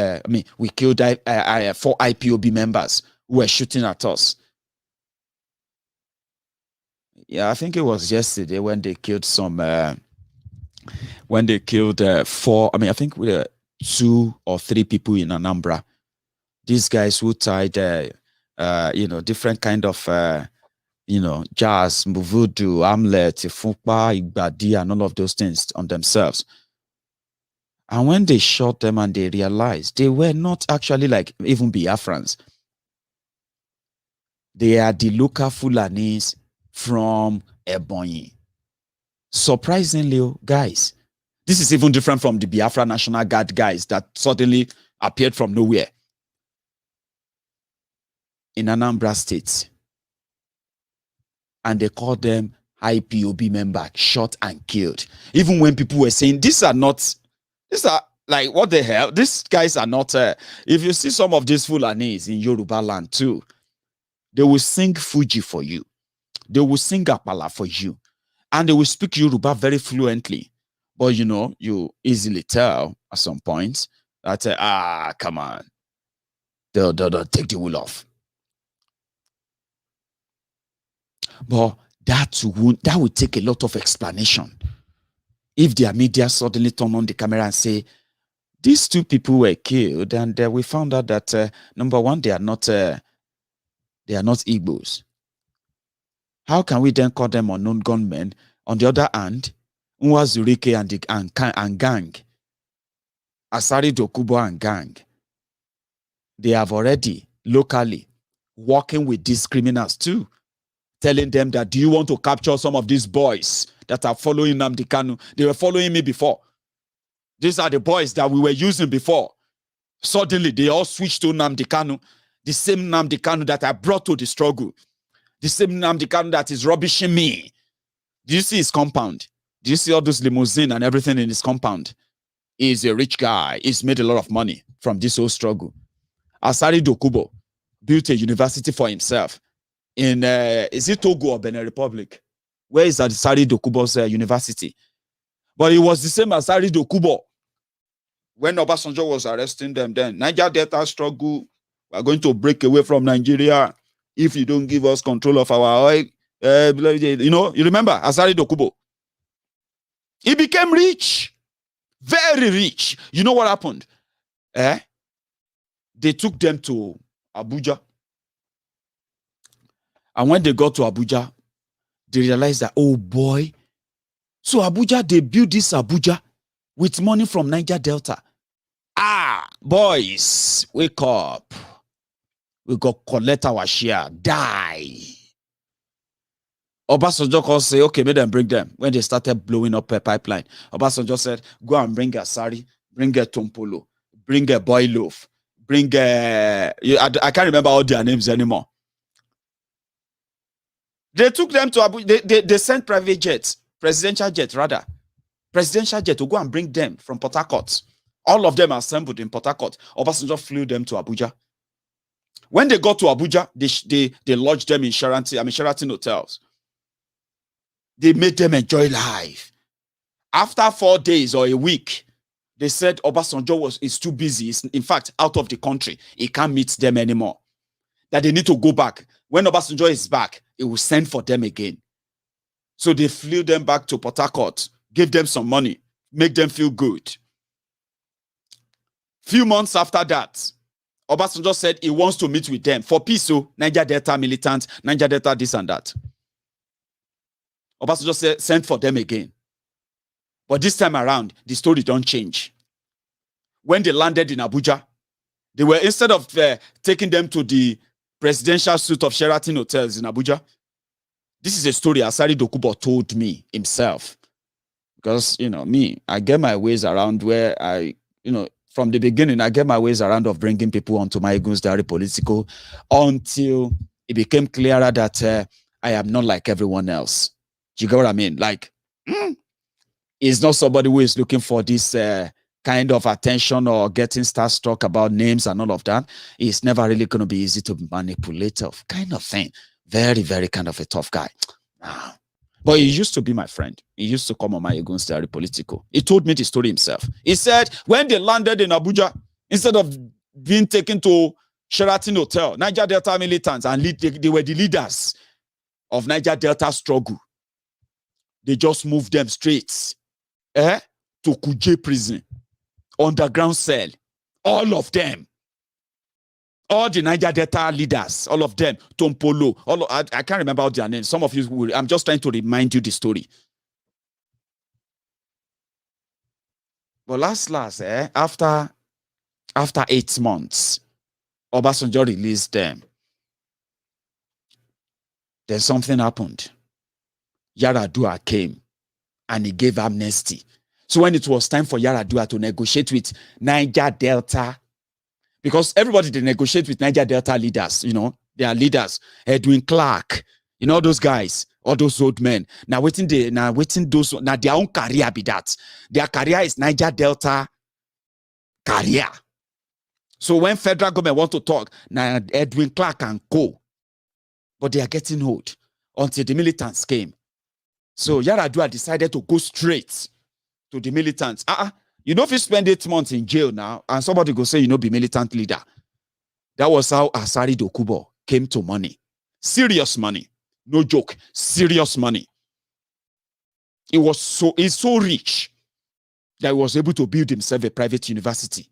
we killed 4 IPOB members who were shooting at us. Yeah, I think it was yesterday when they killed some, when they killed 4, I think we were 2 or 3 people in Anambra. These guys who tied, different kind of, jazz, voodoo, amlet, fukpa, igbadi, and all of those things on themselves. And when they shot them and they realized they were not actually like even Biafrans. They are the local Fulanis from Ebonyi. Surprisingly, guys, this is even different from the Biafra National Guard guys that suddenly appeared from nowhere in Anambra State. And they called them IPOB member, shot and killed. Even when people were saying, these are like, what the hell? These guys are not, if you see some of these Fulanis in Yoruba land too, they will sing Fuji for you. They will sing Apala for you. And they will speak Yoruba very fluently. But you easily tell at some point that, come on. They'll take the wool off. But that would take a lot of explanation. If their media suddenly turn on the camera and say, these 2 people were killed, and we found out that, number one, they are not Igbos. How can we then call them unknown gunmen? On the other hand, Nwazurike and gang, ASARI Dokubo and gang, they have already locally working with these criminals too, telling them that, do you want to capture some of these boys that are following Nnamdi Kanu? They were following me before. These are the boys that we were using before. Suddenly, they all switched to Nnamdi Kanu, the same Nnamdi Kanu that I brought to the struggle, the same Nnamdi Kanu that is rubbishing me. Do you see his compound? Do you see all those limousine and everything in his compound? He's a rich guy. He's made a lot of money from this whole struggle. ASARI Dokubo built a university for himself in, is it Togo or Benin Republic? Where is ASARI Dokubo's university? But it was the same as ASARI Dokubo. When Obasanjo was arresting them then, Niger Delta struggle, we are going to break away from Nigeria if you don't give us control of our oil. You remember ASARI Dokubo? He became rich, very rich. You know what happened? They took them to Abuja. And when they got to Abuja, they realized that, oh boy, so Abuja, they built this Abuja with money from Niger Delta. Boys, wake up. We got collect our share, die. Obasanjo say, okay, make them bring them. When they started blowing up a pipeline, Obasanjo said, go and bring ASARI, bring a Tompolo, bring a Boy Loaf, bring a... I can't remember all their names anymore. They took them to Abuja. They sent private jets, presidential jet to go and bring them from Port Harcourt. All of them assembled in Port Harcourt. Obasanjo flew them to Abuja. When they got to Abuja, they lodged them in Sheraton hotels. They made them enjoy life. After 4 days or a week, they said Obasanjo is too busy. He's, in fact, out of the country. He can't meet them anymore. That they need to go back. When Obasanjo is back, he will send for them again. So they flew them back to Port Harcourt, gave them some money, make them feel good. Few months after that, Obasanjo said he wants to meet with them for peace. So Niger Delta militants, Niger Delta this and that. Obasanjo said, sent for them again. But this time around, the story don't change. When they landed in Abuja, they were, instead of taking them to the presidential suite of Sheraton hotels in Abuja, this is a story ASARI Dokubo told me himself. Because, me, I get my ways around where from the beginning, I get my ways around of bringing people onto Maiyegun's diary Politico until it became clearer that I am not like everyone else. Do you get what I mean? Like, he's not somebody who is looking for this kind of attention or getting starstruck about names and all of that. It's never really going to be easy to manipulate, kind of thing. Very, very kind of a tough guy. But he used to be my friend. He used to come on Maiyegun's diary Politico. He told me the story himself. He said when they landed in Abuja, instead of being taken to Sheraton Hotel, Niger Delta militants, and they were the leaders of Niger Delta struggle. They just moved them straight to Kuje prison, underground cell. All of them. All the Niger Delta leaders, all of them, Tompolo, I can't remember all their names. Some of you will, I'm just trying to remind you the story. But last, after 8 months, Obasanjo released them. Then something happened. Yaradua came and he gave amnesty. So when it was time for Yaradua to negotiate with Niger Delta, because everybody they negotiate with Niger Delta leaders, they are leaders. Edwin Clark, all those guys, all those old men. Now their own career be that. Their career is Niger Delta career. So when federal government want to talk, now Edwin Clark and co. But they are getting old until the militants came. So Yaradua decided to go straight to the militants. If you spend 8 months in jail now, and somebody go say, be militant leader. That was how ASARI Dokubo came to money. Serious money. No joke. Serious money. He's so rich that he was able to build himself a private university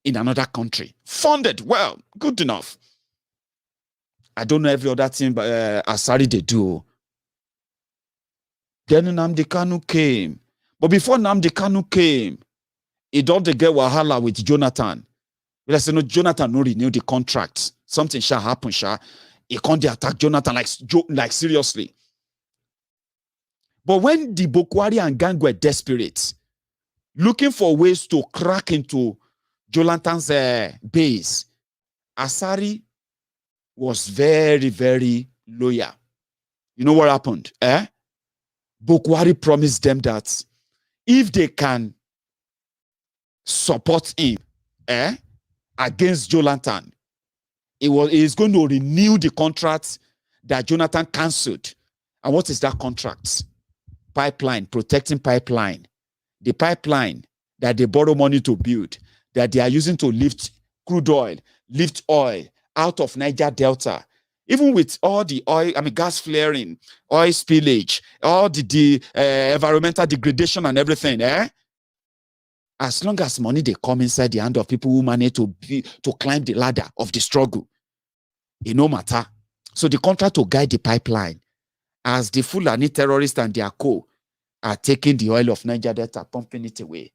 in another country. Funded well. Good enough. I don't know every other thing, but ASARI they do. Then Nnamdi Kanu came. But before Nnamdi Kanu came, he don't get wahala with Jonathan. But I said, no, Jonathan no renew the contract. Something shall happen, he can't attack Jonathan like seriously. But when the Boko Haram and gang were desperate, looking for ways to crack into Jonathan's base, ASARI was very, very loyal. You know what happened? Boko Haram promised them that if they can support him against Jonathan, he is going to renew the contract that Jonathan cancelled. And what is that contract? Pipeline, protecting pipeline. The pipeline that they borrow money to build, that they are using to lift crude oil, lift oil out of Niger Delta. Even with all the oil, gas flaring, oil spillage, all the environmental degradation and everything, as long as money they come inside the hand of people who manage to climb the ladder of the struggle, it no matter. So the contract to guide the pipeline, as the Fulani terrorists and their co are taking the oil of Niger Delta, pumping it away.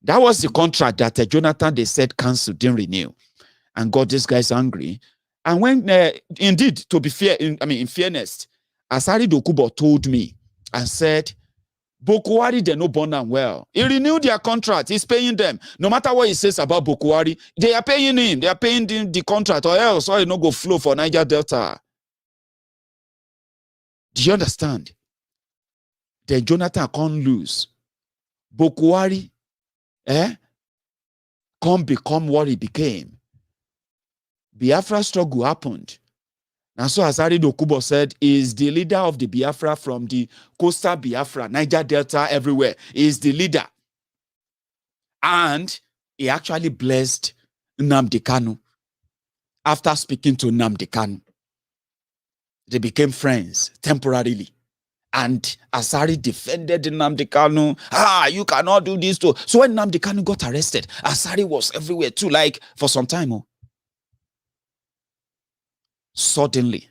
That was the contract that Jonathan, they said, cancelled, didn't renew, and got these guys angry. And when, indeed, to be fair, in fairness, ASARI Dokubo told me and said, Boko Haram, they no born them well. He renewed their contract. He's paying them. No matter what he says about Boko Haram, they are paying him. They are paying the contract, or else oil no go flow for Niger Delta. Do you understand? Then Jonathan can't lose. Boko Haram, can't become what he became. Biafra struggle happened. And so ASARI Dokubo said, he is the leader of the Biafra from the coastal Biafra, Niger Delta, everywhere. He is the leader. And he actually blessed Nnamdi Kanu. After speaking to Nnamdi Kanu, they became friends temporarily. And ASARI defended Nnamdi Kanu. You cannot do this too. So when Nnamdi Kanu got arrested, ASARI was everywhere too, like for some time. Suddenly,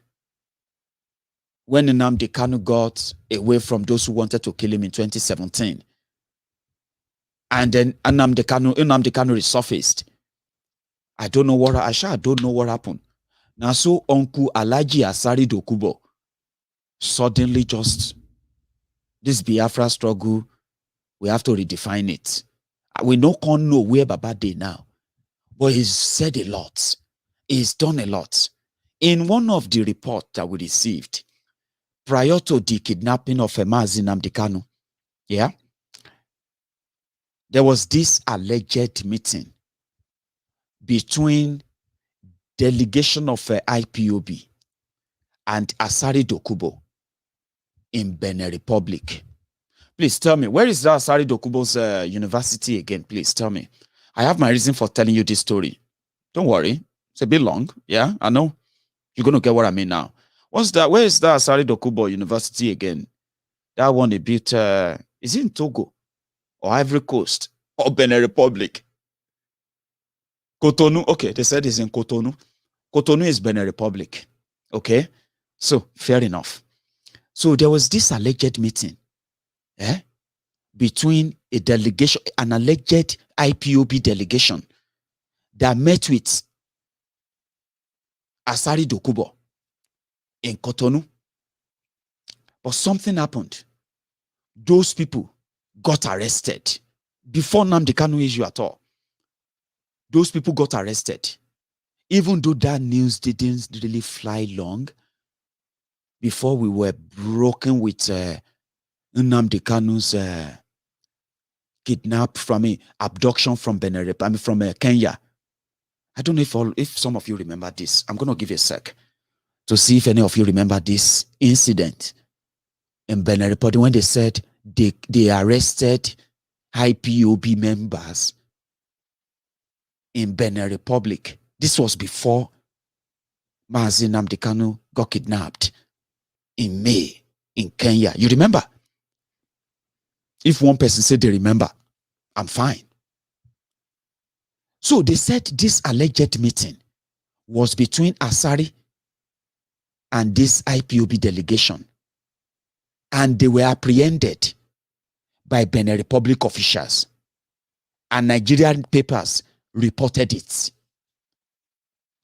when Nnamdi Kanu got away from those who wanted to kill him in 2017, and then Nnamdi Kanu resurfaced, I don't know what happened. Now, so Uncle Alhaji ASARI Dokubo suddenly just, this Biafra struggle, we have to redefine it. We no can know where Baba dey now, but he's said a lot. He's done a lot. In one of the reports that we received prior to the kidnapping of Mazi Nnamdi Kanu, there was this alleged meeting between delegation of IPOB and ASARI Dokubo in Benin Republic. Please tell me, where is that ASARI Dokubo's university again? Please tell me. I have my reason for telling you this story. Don't worry. It's a bit long. Yeah, I know. You're going to get what I mean now. What's that? Where is that ASARI Dokubo University again? That one a bit, is it in Togo or Ivory Coast or Benin Republic? Cotonou. Okay, they said it's in Cotonou. Cotonou is Benin Republic. Okay, so fair enough. So there was this alleged meeting between a delegation, an alleged IPOB delegation that met with ASARI Dokubo in Cotonou. But something happened. Those people got arrested before Nnamdi Kanu issue at all. Those people got arrested. Even though that news didn't really fly long, before we were broken with Nnamdi Kanu's kidnap from abduction from Benin, from Kenya. I don't know if some of you remember this. I'm going to give you a sec to see if any of you remember this incident in Benin Republic when they said they arrested IPOB members in Benin Republic. This was before Mazi Nnamdi Kanu got kidnapped in May in Kenya. You remember? If one person said they remember, I'm fine. So they said this alleged meeting was between ASARI and this IPOB delegation, and they were apprehended by Benin Republic officials, and Nigerian papers reported it.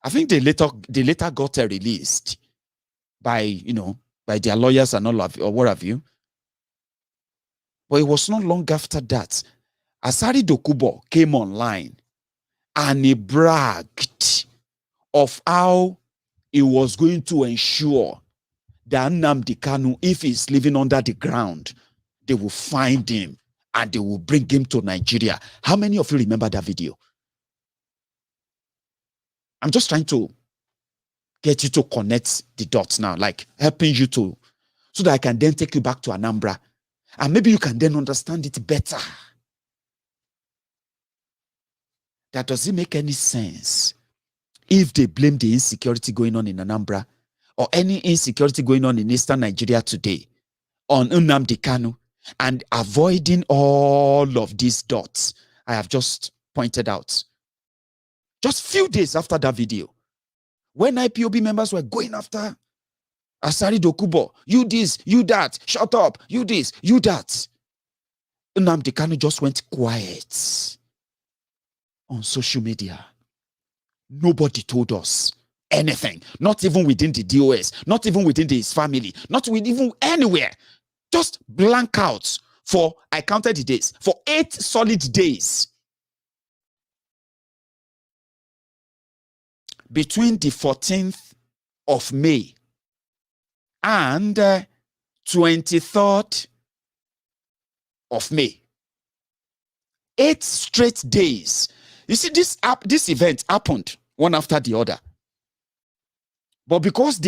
I think they later got released by their lawyers and all of, or what have you. But it was not long after that ASARI Dokubo came online and he bragged of how he was going to ensure that Nnamdi Kanu, if he's living under the ground, they will find him and they will bring him to Nigeria. How many of you remember that video? I'm just trying to get you to connect the dots now, like helping you to, so that I can then take you back to Anambra. And maybe you can then understand it better. That doesn't make any sense if they blame the insecurity going on in Anambra or any insecurity going on in Eastern Nigeria today on Nnamdi Kanu and avoiding all of these dots I have just pointed out. Just few days after that video, when IPOB members were going after ASARI Dokubo, you this, you that, shut up, you this, you that. Nnamdi Kanu just went quiet on social media. Nobody told us anything, not even within the DOS, not even within his family, not even anywhere. Just blank out for, I counted the days, for 8 solid days. Between the 14th of May and 23rd of May. 8 straight days. You see, this event happened one after the other. But because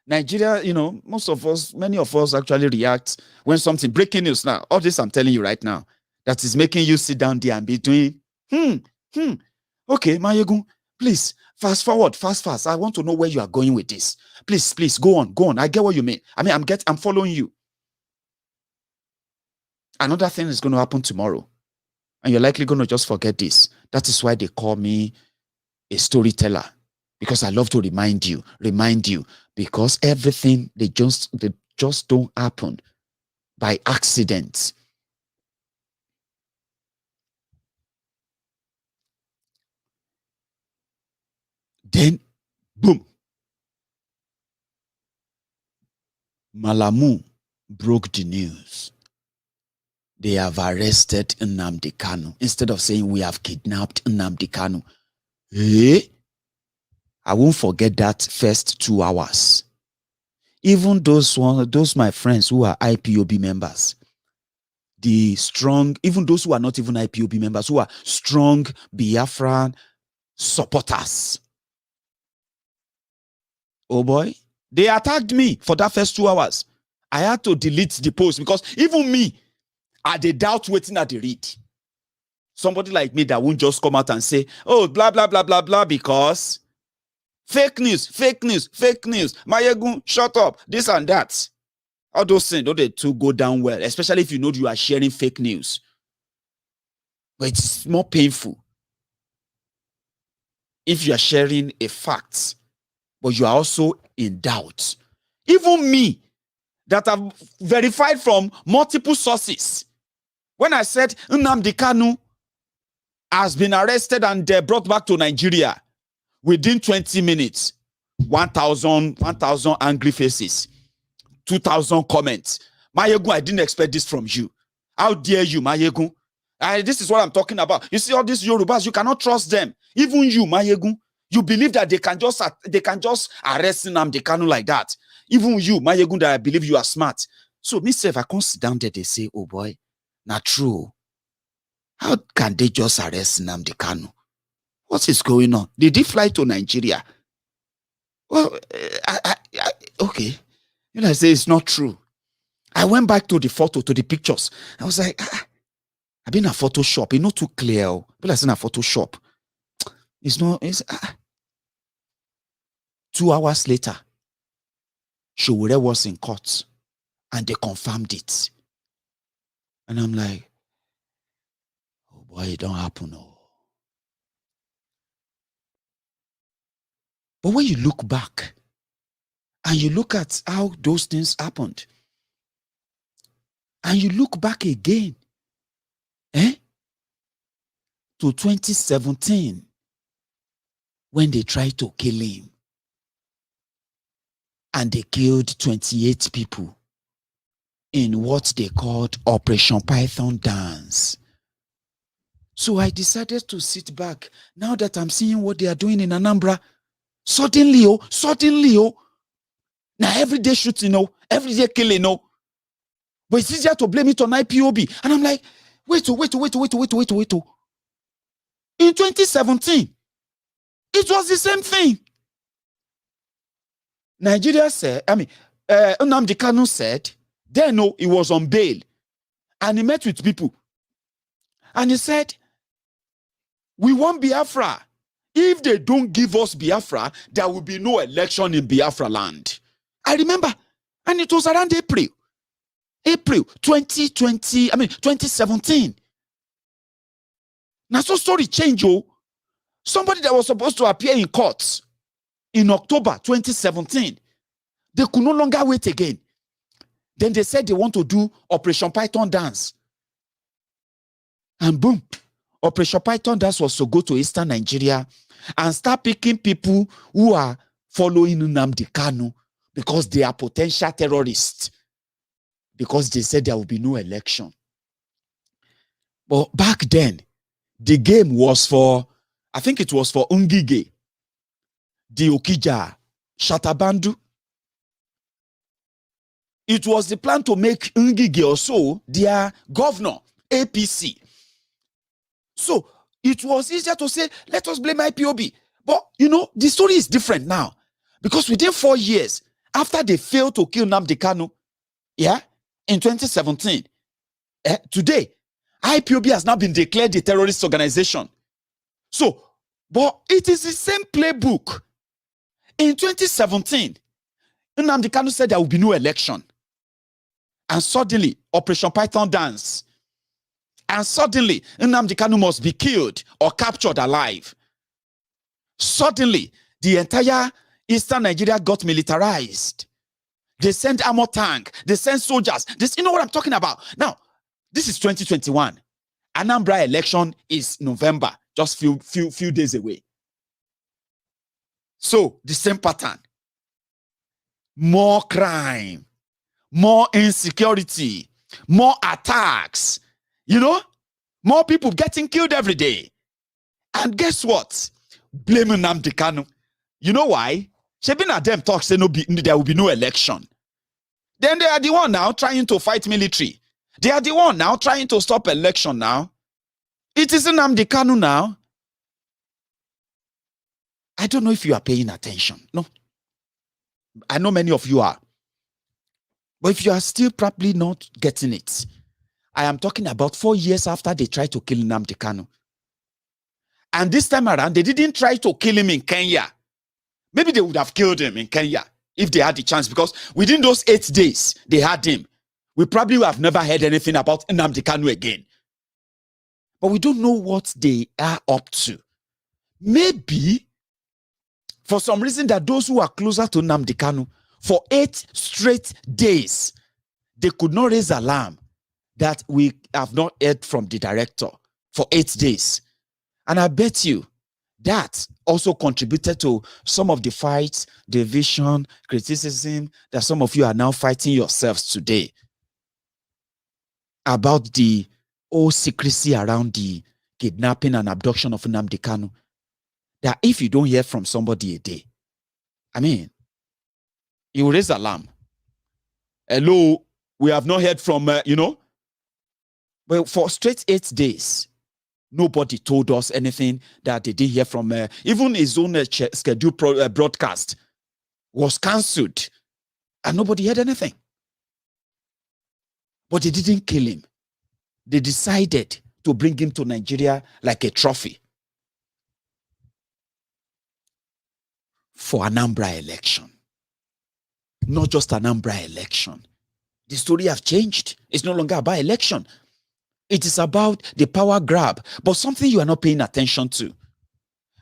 Nigeria, most of us, many of us actually react when something, breaking news now, all this I'm telling you right now, that is making you sit down there and be doing, okay, Maiyegun, please, fast forward, fast. I want to know where you are going with this. Please, go on. I get what you mean. I'm following you. Another thing is going to happen tomorrow. And you're likely going to just forget this. That is why they call me a storyteller. Because I love to remind you. Because everything, they just don't happen by accident. Then, boom. Malamu broke the news. They have arrested Nnamdi Kanu. Instead of saying we have kidnapped Nnamdi Kanu. I won't forget that first 2 hours. Even those my friends who are IPOB members, even those who are not even IPOB members, who are strong Biafran supporters. Oh boy, they attacked me for that first 2 hours. I had to delete the post because even me, I dey doubt waiting at the read. Somebody like me that won't just come out and say, oh, blah, blah, blah, blah, blah, because fake news, fake news, fake news. Maiyegun, shut up, this and that. All those things, don't they too go down well, especially if you know you are sharing fake news. But it's more painful if you are sharing a fact, but you are also in doubt. Even me, that I've verified from multiple sources, when I said Nnamdi Kanu has been arrested and brought back to Nigeria within 20 minutes, 1,000 angry faces, 2,000 comments. Maiyegun, I didn't expect this from you. How dare you, Maiyegun? This is what I'm talking about. You see all these Yorubas, you cannot trust them. Even you, Maiyegun, you believe that they can just arrest Nnamdi Kanu like that. Even you, Maiyegun, that I believe you are smart. So me say, if I come sit down there, they say, oh boy, not true. How can they just arrest Nnamdi Kanu? What is going on? Did he fly to Nigeria? Well, okay. You know, I say it's not true. I went back to the photo, to the pictures. I was like, I've been a Photoshop. It's not too clear. But I seen a Photoshop. It's not. 2 hours later, Showore was in court, and they confirmed it. And I'm like, oh boy, it don't happen. Oh. But when you look back and you look at how those things happened, and you look back again, to 2017, when they tried to kill him, and they killed 28 people in what they called Operation Python Dance. So I decided to sit back. Now that I'm seeing what they are doing in Anambra, suddenly, now everyday shooting, everyday killing, but it's easier to blame it on IPOB. And I'm like, wait. In 2017, it was the same thing. Nigeria said, Nnamdi Kanu said, then he was on bail. And he met with people. And he said, we want Biafra. If they don't give us Biafra, there will be no election in Biafra land. I remember. And it was around April 2017. Now, so story change, somebody that was supposed to appear in court in October 2017, they could no longer wait again. Then they said they want to do Operation Python Dance. And boom, Operation Python Dance was to go to Eastern Nigeria and start picking people who are following Nnamdi Kanu because they are potential terrorists. Because they said there will be no election. But back then, the game was for, I think it was for Ngige, the Okija, Shatabandu. It was the plan to make Ngige also their governor, APC. So it was easier to say, let us blame IPOB. But, the story is different now. Because within 4 years, after they failed to kill Nnamdi Kanu, in 2017, today, IPOB has now been declared a terrorist organization. So, but it is the same playbook. In 2017, Nnamdi Kanu said there will be no election. And suddenly, Operation Python Dance. And suddenly, Nnamdi Kanu must be killed or captured alive. Suddenly, the entire Eastern Nigeria got militarized. They sent armor tank. They sent soldiers. You know what I'm talking about? Now, this is 2021. Anambra election is November, just few days away. So, the same pattern. More crime, more insecurity, more attacks. More people getting killed every day. And guess what? Blaming Nnamdi Kanu. You know why? Shebina them talk say there will be no election. Then they are the one now trying to fight military. They are the one now trying to stop election now. It is Nnamdi Kanu now. I don't know if you are paying attention. No. I know many of you are. But if you are still probably not getting it, I am talking about 4 years after they tried to kill Nnamdi Kanu. And this time around, they didn't try to kill him in Kenya. Maybe they would have killed him in Kenya if they had the chance, because within those 8 days they had him, we probably would have never heard anything about Nnamdi Kanu again. But we don't know what they are up to. Maybe for some reason that those who are closer to Nnamdi Kanu, for 8 straight days, they could not raise alarm that we have not heard from the director for 8 days. And I bet you that also contributed to some of the fights, division, criticism that some of you are now fighting yourselves today about the whole secrecy around the kidnapping and abduction of Nnamdi Kanu. That if you don't hear from somebody a day, I mean, you will raise alarm. Hello, we have not heard from, Well, for straight 8 days, nobody told us anything that they didn't hear from. Even his own scheduled broadcast was cancelled, and nobody heard anything. But they didn't kill him. They decided to bring him to Nigeria like a trophy for Anambra election. Not just Anambra election. The story has changed. It's no longer about election. It is about the power grab, but something you are not paying attention to.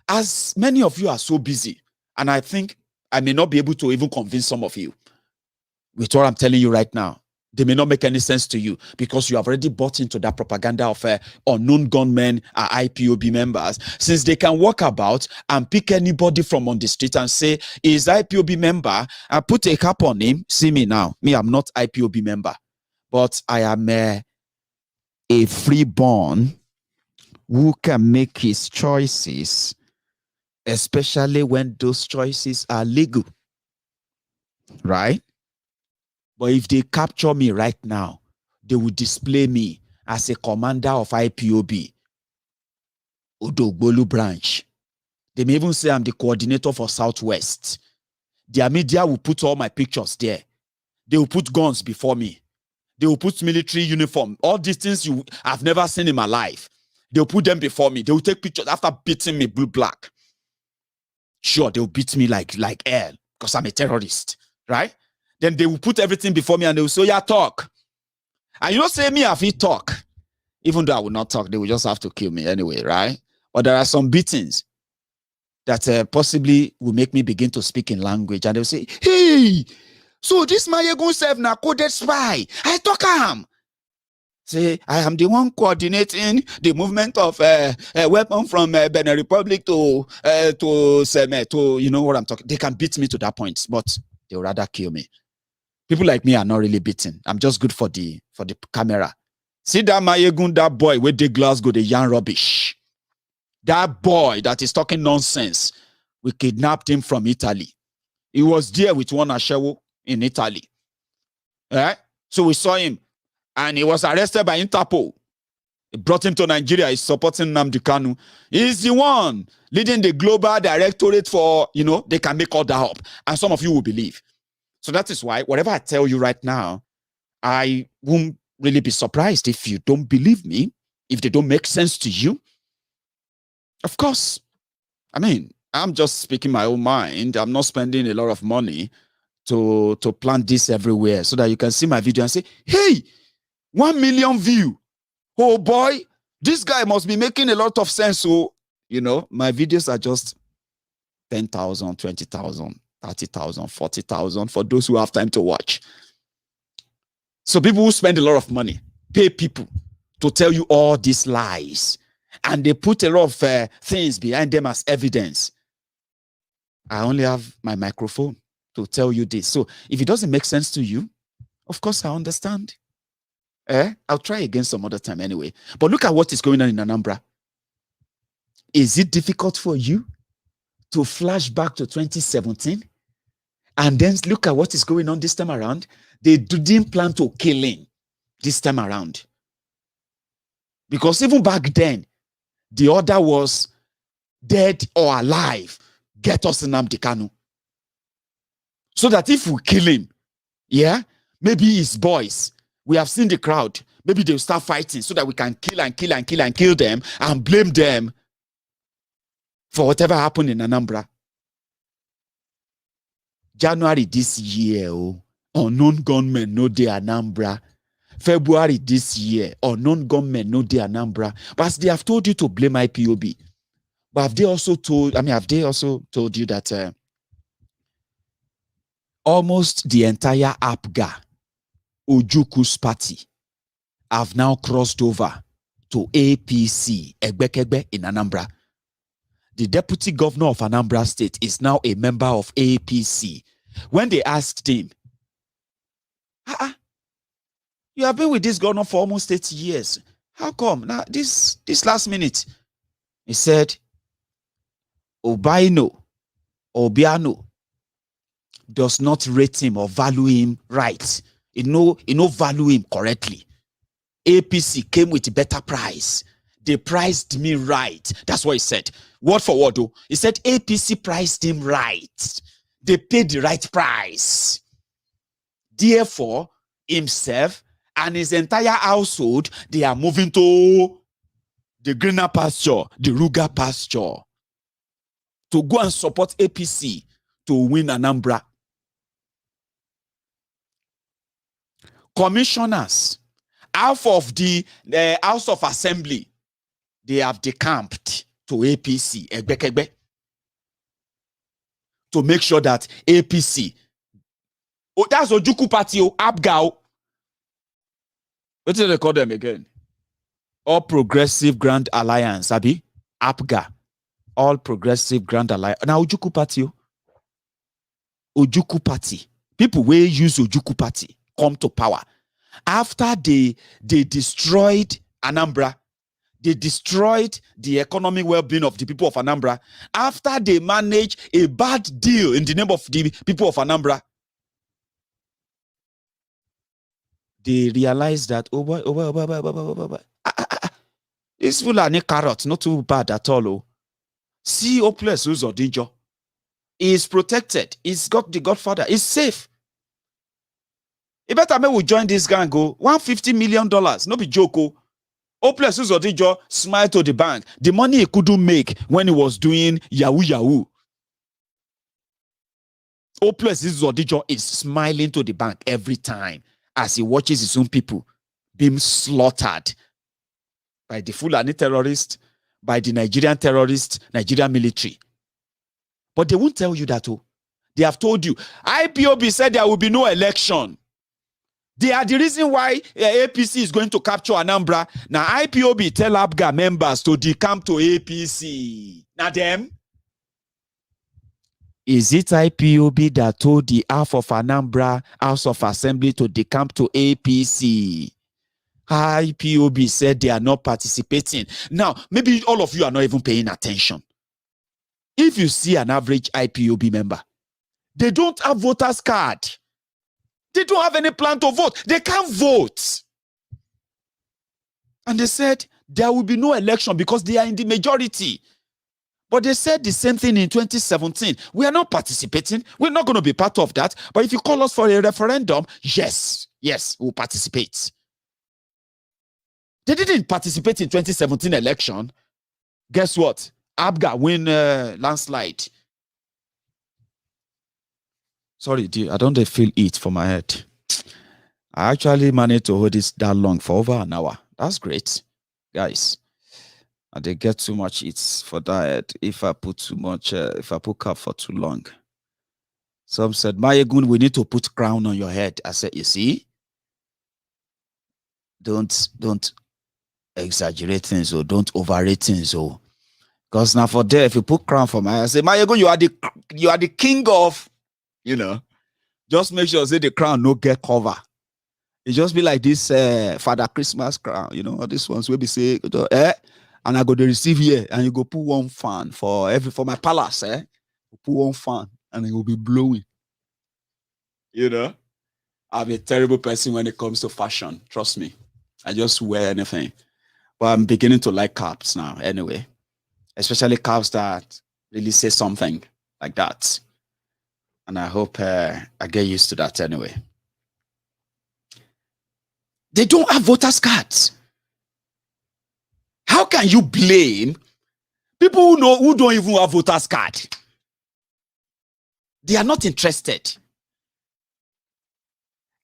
As many of you are so busy, and I think I may not be able to even convince some of you with what I'm telling you right now. They may not make any sense to you because you have already bought into that propaganda of unknown gunmen are IPOB members. Since they can walk about and pick anybody from on the street and say, is IPOB member, and put a cap on him. See me now. Me, I'm not IPOB member, but I am a freeborn who can make his choices, especially when those choices are legal. Right? But if they capture me right now, they will display me as a commander of IPOB, Odogbolu branch. They may even say I'm the coordinator for Southwest. Their media will put all my pictures there. They will put guns before me. They will put military uniform. All these things you have never seen in my life. They will put them before me. They will take pictures after beating me blue black. Sure, they will beat me like hell because I'm a terrorist, right? Then they will put everything before me and they will say, yeah, talk. And you don't say me if he talk. Even though I will not talk, they will just have to kill me anyway, right? But there are some beatings that possibly will make me begin to speak in language. And they'll say, hey, so this Maiyegun self na coded spy. I talk him. Say, I am the one coordinating the movement of a weapon from Benin Republic to Seme, to, you know what I'm talking. They can beat me to that point, but they'll rather kill me. People like me are not really beaten. I'm just good for the camera. See that Maiyegun, that boy with the Glasgow, the young rubbish. That boy that is talking nonsense. We kidnapped him from Italy. He was there with one Ashewo in Italy. Right? So we saw him. And he was arrested by Interpol. He brought him to Nigeria. He's supporting Nnamdi Kanu. He's the one leading the global directorate for, they can make all that up. And some of you will believe. So that is why, whatever I tell you right now, I won't really be surprised if you don't believe me, if they don't make sense to you. Of course. I mean, I'm just speaking my own mind. I'm not spending a lot of money to plant this everywhere so that you can see my video and say, hey, 1 million view. Oh boy, this guy must be making a lot of sense. So, my videos are just 10,000, 20,000, 30,000, 40,000 for those who have time to watch. So people who spend a lot of money, pay people to tell you all these lies. And they put a lot of things behind them as evidence. I only have my microphone to tell you this. So if it doesn't make sense to you, of course I understand. I'll try again some other time anyway. But look at what is going on in Anambra. Is it difficult for you to flash back to 2017 and then look at what is going on this time around? They didn't plan to kill him this time around. Because even back then, the order was dead or alive, get us Nnamdi Kanu. So that if we kill him, Maybe his boys. We have seen the crowd. Maybe they'll start fighting so that we can kill them and blame them for whatever happened in Anambra. January this year, unknown gunmen know the Anambra. February this year, unknown gunmen know the Anambra. But they have told you to blame IPOB. But have they also told you that almost the entire APGA, Ojuku's party, have now crossed over to APC, Egbekegbe in Anambra. The deputy governor of Anambra State is now a member of APC. When they asked him, you have been with this governor for almost 80 years. How come? Now, this last minute, he said, Obiano does not rate him or value him right. He no value him correctly. APC came with a better price. They priced me right. That's what he said. Word for word, though. He said APC priced him right. They paid the right price. Therefore, himself and his entire household, they are moving to the greener pasture, the Ruga pasture, to go and support APC to win Anambra. Commissioners, half of the House of Assembly, they have decamped to APC, Egbekegbe, to make sure that APC, that's Ojuku Party, APGA. What do they call them again? All Progressive Grand Alliance, Abi? APGA. All Progressive Grand Alliance. Now, Ojuku Party. Ojuku Party. People will use Ojuku Party come to power. After they destroyed Anambra, they destroyed the economic well-being of the people of Anambra. After they managed a bad deal in the name of the people of Anambra, they realized that, this Fulani carrot, not too bad at all. See, Oples Uzodinjo is protected. He's got the Godfather. He's safe. You better me will join this gang. Go $150 million. No be joke. Oples Uzodinjo smiled to the bank. The money he couldn't make when he was doing Yahoo. Oples Uzodinjo is smiling to the bank every time as he watches his own people being slaughtered by the Fulani terrorists, by the Nigerian terrorists, Nigerian military. But they won't tell you that. They have told you. IPOB said there will be no election. They are the reason why APC is going to capture Anambra. Now, IPOB tell APGA members to decamp to APC. Now, them. Is it IPOB that told the half of Anambra House of Assembly to decamp to APC? IPOB said they are not participating. Now, maybe all of you are not even paying attention. If you see an average IPOB member, they don't have voters card. They don't have any plan to vote. They can't vote. And they said there will be no election because they are in the majority. But they said the same thing in 2017. We are not participating. We're not going to be part of that. But if you call us for a referendum, yes, we'll participate. They didn't participate in 2017 election. Guess what? APGA win landslide. Sorry, dear, I don't feel it for my head. I actually managed to hold this that long for over an hour. That's great, guys. And they get too much eats for that if I put too much, if I put cap for too long. Some said, Maiyegun, we need to put crown on your head. I said, you see, don't exaggerate things or don't overrate things. Or because now for there, if you put crown for my head, I say, Maiyegun, you are the king of, just make sure say the crown no get cover. It just be like this Father Christmas crown, all these ones will be say, and I go to receive here, and you go put one fan for my palace, put one fan, and it will be blowing. I'm a terrible person when it comes to fashion. Trust me, I just wear anything. But I'm beginning to like caps now, anyway, especially caps that really say something like that. And I hope I get used to that anyway. They don't have voters' cards. How can you blame people who don't even have voters' card? They are not interested.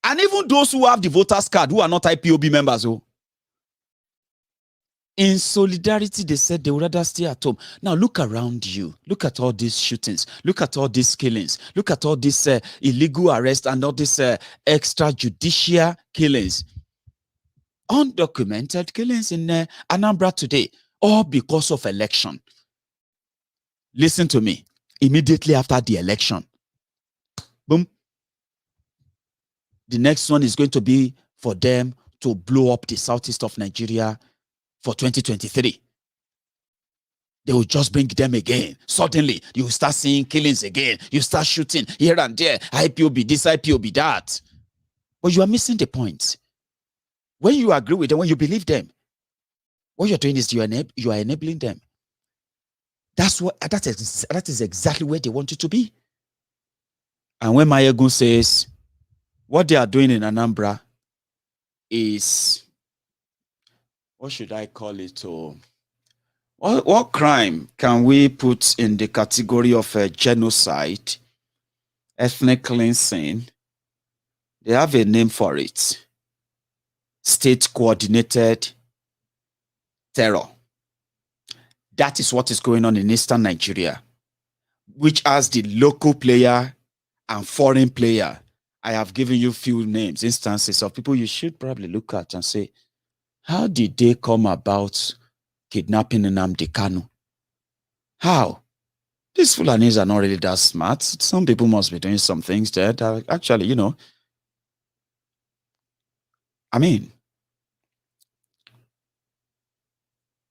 And even those who have the voters' card, who are not IPOB members, in solidarity, they said they would rather stay at home. Now look around you. Look at all these shootings. Look at all these killings. Look at all this illegal arrest and all this extrajudicial killings. Undocumented killings in Anambra today, all because of election. Listen to me. Immediately after the election, boom, the next one is going to be for them to blow up the southeast of Nigeria for 2023. They will just bring them again. Suddenly, you start seeing killings again. You start shooting here and there. IPOB this, IPOB that. But you are missing the point. When you agree with them, when you believe them, what you're doing is you are enabling them. That is exactly where they want you to be. And when Maiyegun says what they are doing in Anambra is, what should I call it? What crime can we put in the category of genocide, ethnic cleansing? They have a name for it. State coordinated terror. That is what is going on in Eastern Nigeria, which has the local player and foreign player. I have given you few names, instances of people you should probably look at and say, how did they come about kidnapping Nnamdi KANU? How? These Fulanis are not really that smart. Some people must be doing some things there that actually, you know, I mean,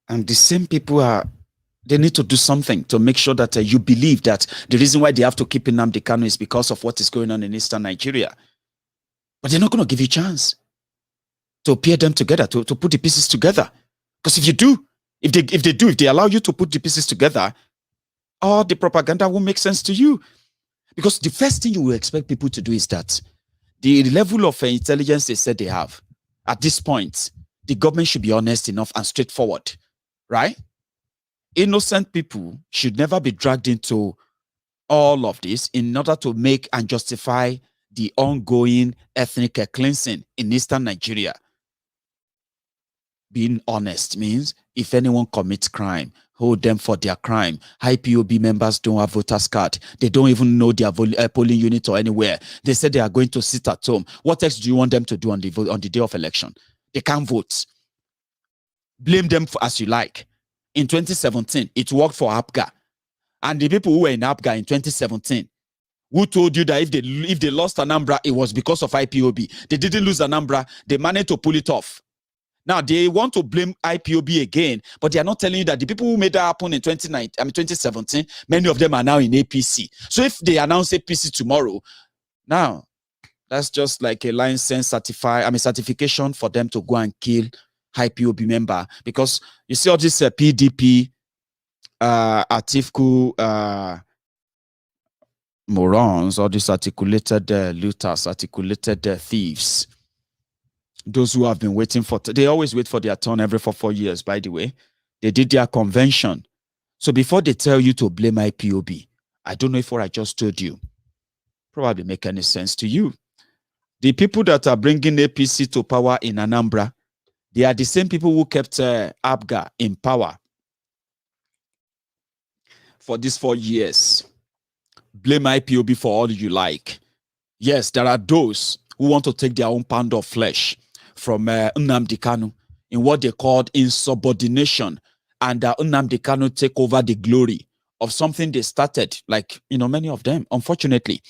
and the same people they need to do something to make sure that you believe that the reason why they have to keep Nnamdi KANU is because of what is going on in Eastern Nigeria. But they're not going to give you a chance to pair them together, to put the pieces together. Because if you do, if they allow you to put the pieces together, all the propaganda will make sense to you. Because the first thing you will expect people to do is that the level of intelligence they said they have, at this point, the government should be honest enough and straightforward, right? Innocent people should never be dragged into all of this in order to make and justify the ongoing ethnic cleansing in Eastern Nigeria. Being honest means if anyone commits crime, hold them for their crime. IPOB members don't have voters card. They don't even know their polling unit or anywhere. They said they are going to sit at home. What else do you want them to do on the day of election? They can't vote. Blame them as you like. In 2017, it worked for APGA. And the people who were in APGA in 2017, who told you that if they lost Anambra, it was because of IPOB. They didn't lose Anambra. They managed to pull it off. Now, they want to blame IPOB again, but they are not telling you that the people who made that happen in 2017, many of them are now in APC. So if they announce APC tomorrow, now, that's just like a license certification for them to go and kill IPOB member. Because you see all this PDP, Atifku, morons, all these articulated looters, articulated thieves, those who have been waiting for, they always wait for their turn every 4 years, by the way. They did their convention. So before they tell you to blame IPOB, I don't know if what I just told you probably make any sense to you. The people that are bringing APC to power in Anambra, they are the same people who kept APGA in power for these 4 years. Blame IPOB for all you like. Yes, there are those who want to take their own pound of flesh from Nnamdi KANU in what they called insubordination, and Nnamdi KANU take over the glory of something they started, like, you know, many of them, unfortunately.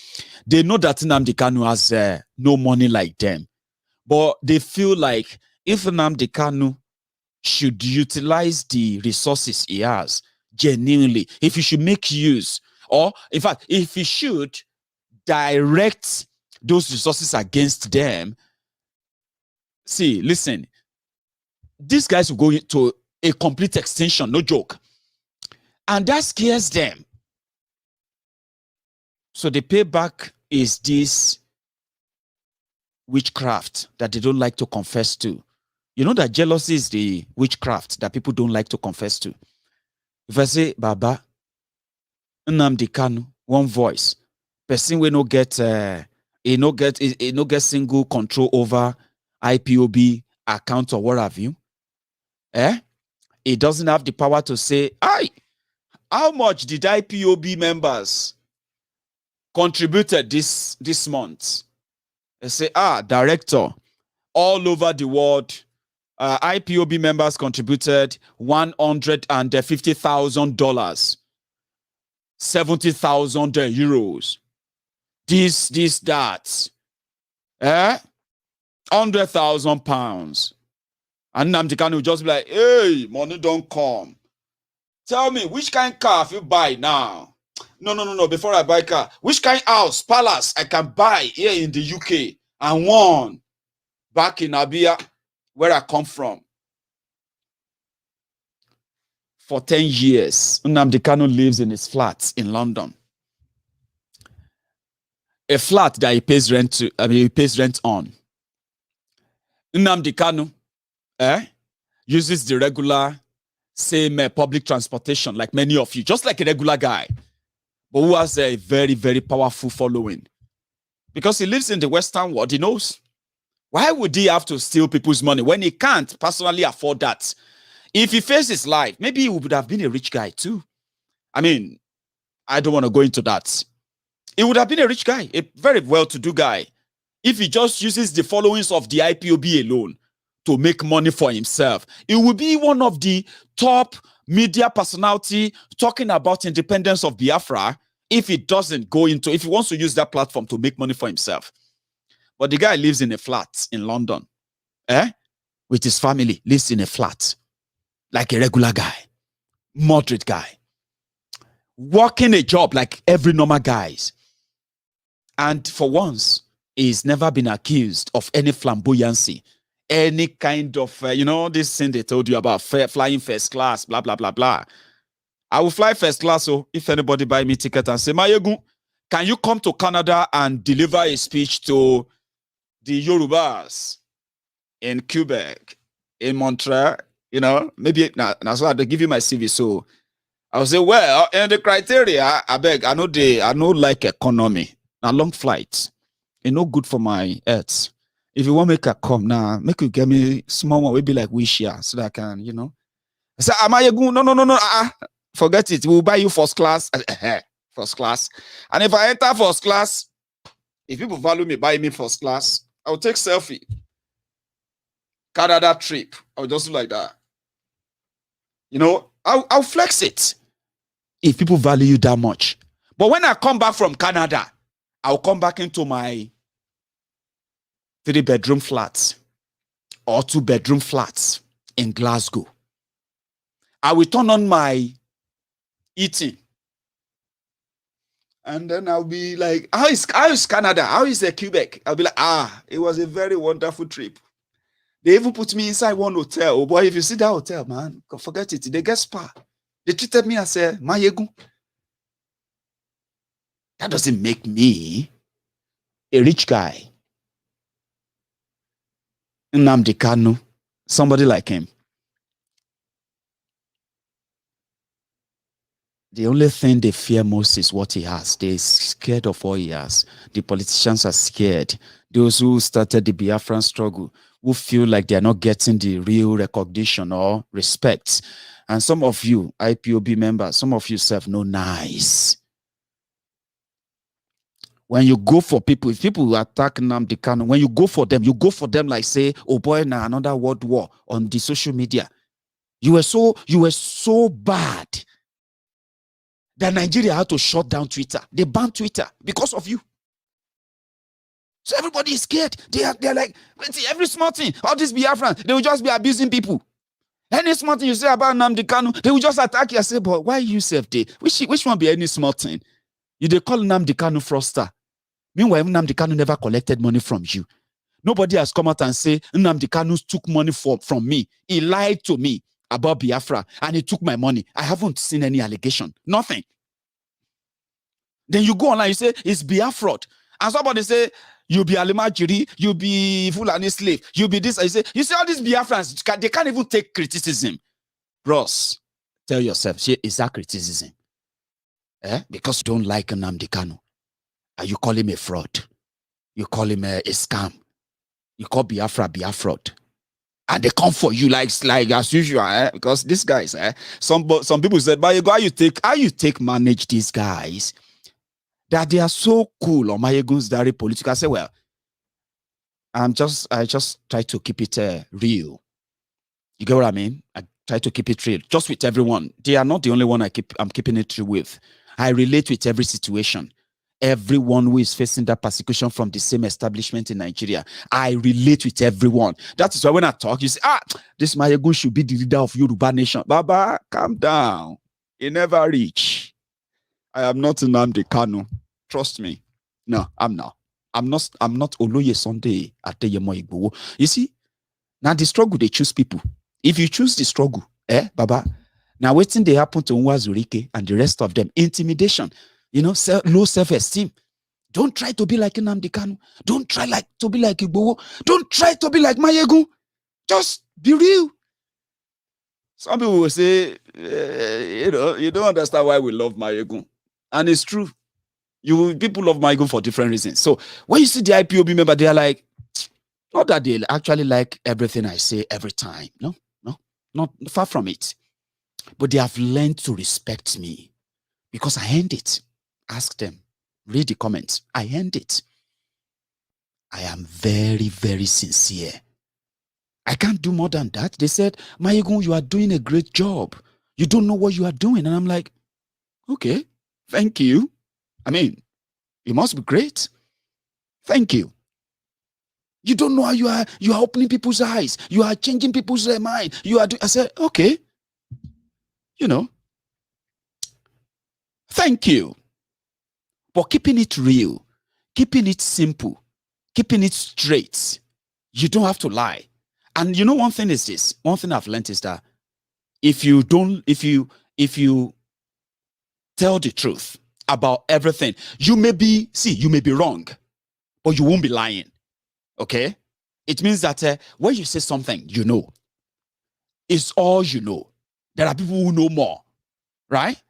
They know that Nnamdi KANU has no money like them, but they feel like if Nnamdi KANU should utilize the resources he has genuinely, if he should make use, or in fact, if he should direct those resources against them. See, listen, these guys will go into a complete extinction, no joke. And that scares them. So the payback is this witchcraft that they don't like to confess to. You know that jealousy is the witchcraft that people don't like to confess to. If I say, Baba, Nnamdi Kanu, one voice, person will not get, no get single control over IPOB account or what have you. It doesn't have the power to say, how much did IPOB members contributed this month? They say, director, all over the world, IPOB members contributed $150,000, 70,000 euros. This, that. 100,000 pounds. And Nnamdi Kanu will just be like, hey, money don't come. Tell me, which kind of car you buy now? No. Before I buy car, which kind of house, palace I can buy here in the UK and one back in Abia, where I come from? For 10 years, Nnamdi Kanu lives in his flat in London. A flat that he pays rent to. He pays rent on. Nnamdi Kanu uses the regular same public transportation like many of you, just like a regular guy, but who has a very, very powerful following. Because he lives in the Western world, he knows. Why would he have to steal people's money when he can't personally afford that? If he faced his life, maybe he would have been a rich guy too. I mean, I don't want to go into that. He would have been a rich guy, a very well-to-do guy, if he just uses the followings of the IPOB alone to make money for himself. It will be one of the top media personality talking about independence of Biafra if he doesn't go into, if he wants to use that platform to make money for himself. But the guy lives in a flat in London, with his family, lives in a flat, like a regular guy, moderate guy, working a job like every normal guys. And for once, he's never been accused of any flamboyancy, any kind of, this thing they told you about flying first class, blah, blah, blah, blah. I will fly first class, so if anybody buy me ticket and say, Maiyegun, can you come to Canada and deliver a speech to the Yorubas in Quebec, in Montreal? Maybe so I'll give you my CV. So I'll say, well, in the criteria, I know like economy. Now long flights. It's no good for my health. If you want to make a come now, make you get me small one, will be like wish here, so that I can, I say, Maiyegun, no, forget it. We'll buy you first class. First class. And if I enter first class, if people value me, buy me first class, I'll take selfie. Canada trip. I'll just do like that. I'll flex it if people value you that much. But when I come back from Canada, I'll come back into my 3-bedroom flats or 2-bedroom flats in Glasgow. I will turn on my eating. And then I'll be like, how is Canada? How is Quebec? I'll be like, it was a very wonderful trip. They even put me inside one hotel. Oh boy, if you see that hotel, man, forget it. They get spa. They treated me as a Maiyegun. That doesn't make me a rich guy. Nnamdi Kanu, somebody like him. The only thing they fear most is what he has. They're scared of what he has. The politicians are scared. Those who started the Biafran struggle, who feel like they're not getting the real recognition or respect. And some of you, IPOB members, some of you self know nice. When you go for people, if people attack Nnamdi Kanu, when you go for them like say, oh boy, now another world war on the social media. You were so bad that Nigeria had to shut down Twitter. They banned Twitter because of you. So everybody is scared. They're like, every small thing, all this Biafran, they will just be abusing people. Any small thing you say about Nnamdi Kanu, they will just attack you and say, but why you self they? Which one be any small thing? They call Nnamdi Kanu fraudster. Meanwhile, Nnamdi Kanu never collected money from you. Nobody has come out and say, Nnamdi Kanu took money from me. He lied to me about Biafra and he took my money. I haven't seen any allegation. Nothing. Then you go online, you say, it's Biafra. And somebody say, you be Alimajiri, you be Fulani slave, you be this. You see all these Biafrans, they can't even take criticism. Bros, tell yourself, is that criticism? Because you don't like Nnamdi Kanu. You call him a fraud. You call him a scam. You call Biafra fraud. And they come for you like as usual, because these guys, some people said, but how you take manage these guys that they are so cool on Maiyegun's diary political. I say, well, I just try to keep it real. You get what I mean? I try to keep it real, just with everyone. They are not the only one I'm keeping it real with. I relate with every situation. Everyone who is facing that persecution from the same establishment in Nigeria, I relate with everyone. That is why when I talk, you say, this Maiyegun should be the leader of Yoruba nation. Baba, calm down. He never reach. I am not Nnamdi Kanu. Trust me. No, I'm not. I'm not Oloye Sunday Adeyemo Igboho. You see, now the struggle, they choose people. If you choose the struggle, Baba, now waiting they happen to Nwazurike and the rest of them, intimidation, low self-esteem. Don't try to be like Nnamdi Kanu. Don't try to be like Igboho. Don't try to be like Maiyegun. Just be real. Some people will say, you don't understand why we love Maiyegun. And it's true. People love Maiyegun for different reasons. So when you see the IPOB member, they are like, not that they actually like everything I say every time. No, not far from it. But they have learned to respect me because I earned it. Ask them. Read the comments. I earned it. I am very, very sincere. I can't do more than that. They said, Maiyegun, you are doing a great job. You don't know what you are doing. And I'm like, okay, thank you. I mean, it must be great. Thank you. You don't know how you are opening people's eyes. You are changing people's mind. I said, okay. Thank you. But keeping it real, keeping it simple, keeping it straight. You don't have to lie. And one thing is this. One thing I've learned is that if you tell the truth about everything, you may be wrong, but you won't be lying. Okay? It means that when you say something, it's all you know. There are people who know more, right?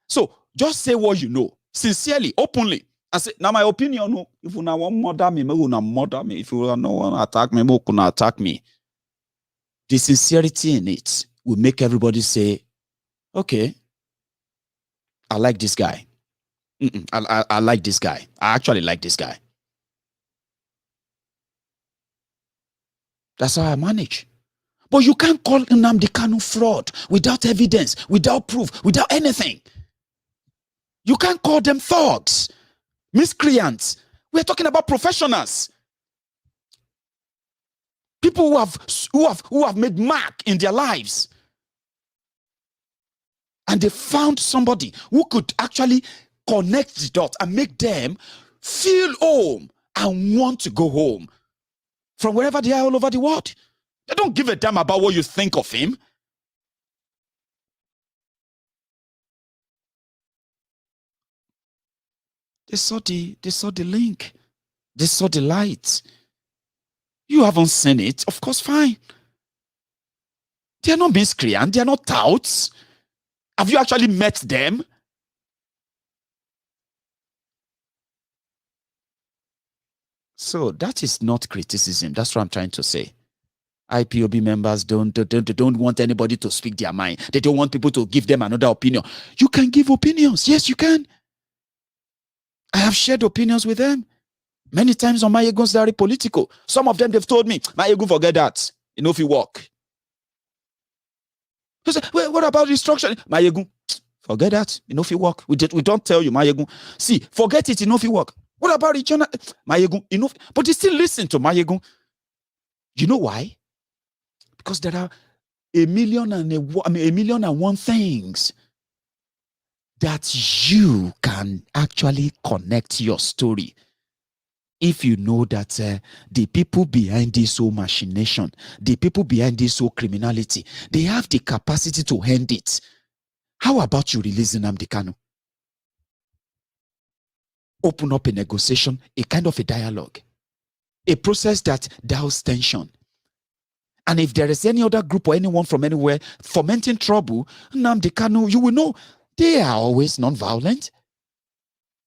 So just say what you know, sincerely, openly. I say, now my opinion, no, if you want murder me, murder me. If you don't want to attack me, attack me. The sincerity in it will make everybody say, okay, I like this guy. I like this guy. I actually like this guy. That's how I manage. But you can't call Nnamdi Kanu fraud without evidence, without proof, without anything. You can't call them thugs, miscreants. We're talking about professionals. People who have made mark in their lives. And they found somebody who could actually connect the dots and make them feel home and want to go home from wherever they are all over the world. They don't give a damn about what you think of him. They saw the link. They saw the light. You haven't seen it. Of course, fine. They are not miscreants. They are not touts. Have you actually met them? So that is not criticism. That's what I'm trying to say. IPOB members don't want anybody to speak their mind. They don't want people to give them another opinion. You can give opinions. Yes, you can. I have shared opinions with them many times on Maiyegun's diary Politico. Some of them, they've told me, Maiyegun, forget that. If you work. They say, well, what about restructuring? Maiyegun, forget that. If you work. We don't tell you, Maiyegun. See, forget it. If you work. What about regional? Maiyegun, enough. But they still listen to Maiyegun. You know why? Because there are a million and one things that you can actually connect your story. If you know that the people behind this whole machination, the people behind this whole criminality, they have the capacity to end it. How about you releasing Nnamdi Kanu? Open up a negotiation, a kind of a dialogue. a process that douse tension. And if there is any other group or anyone from anywhere fomenting trouble, Nnamdi Kanu, you will know they are always non-violent.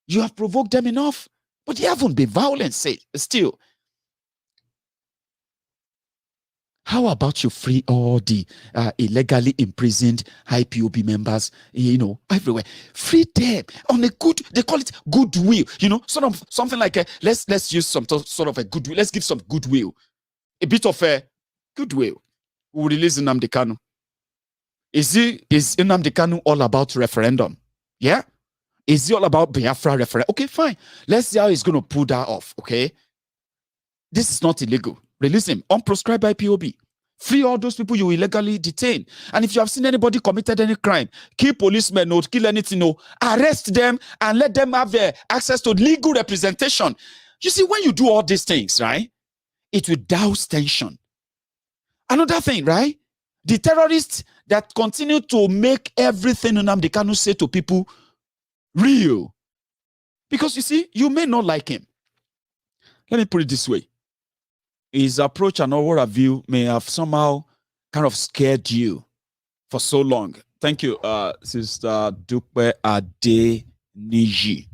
You have provoked them enough, but they haven't been violent still. How about you free all the illegally imprisoned IPOB members, everywhere? Free them on a good, they call it goodwill, sort of something like let's use some sort of a goodwill. Let's give some goodwill, a bit of a goodwill. We will release Nnamdi Kanu. Is Nnamdi Kanu all about referendum? Yeah? Is he all about Biafra referendum? Okay, fine. Let's see how he's going to pull that off, okay? This is not illegal. Release him. Unproscribed by POB. Free all those people you illegally detain. And if you have seen anybody committed any crime, kill policemen, no, kill anything, no, arrest them and let them have access to legal representation. You see, when you do all these things, right, it will douse tension. Another thing, right? The terrorists that continue to make everything Nnamdi Kanu say to people real. Because you see, you may not like him. Let me put it this way. His approach and all what have you may have somehow kind of scared you for so long. Thank you, Sister Dupe Adeniji.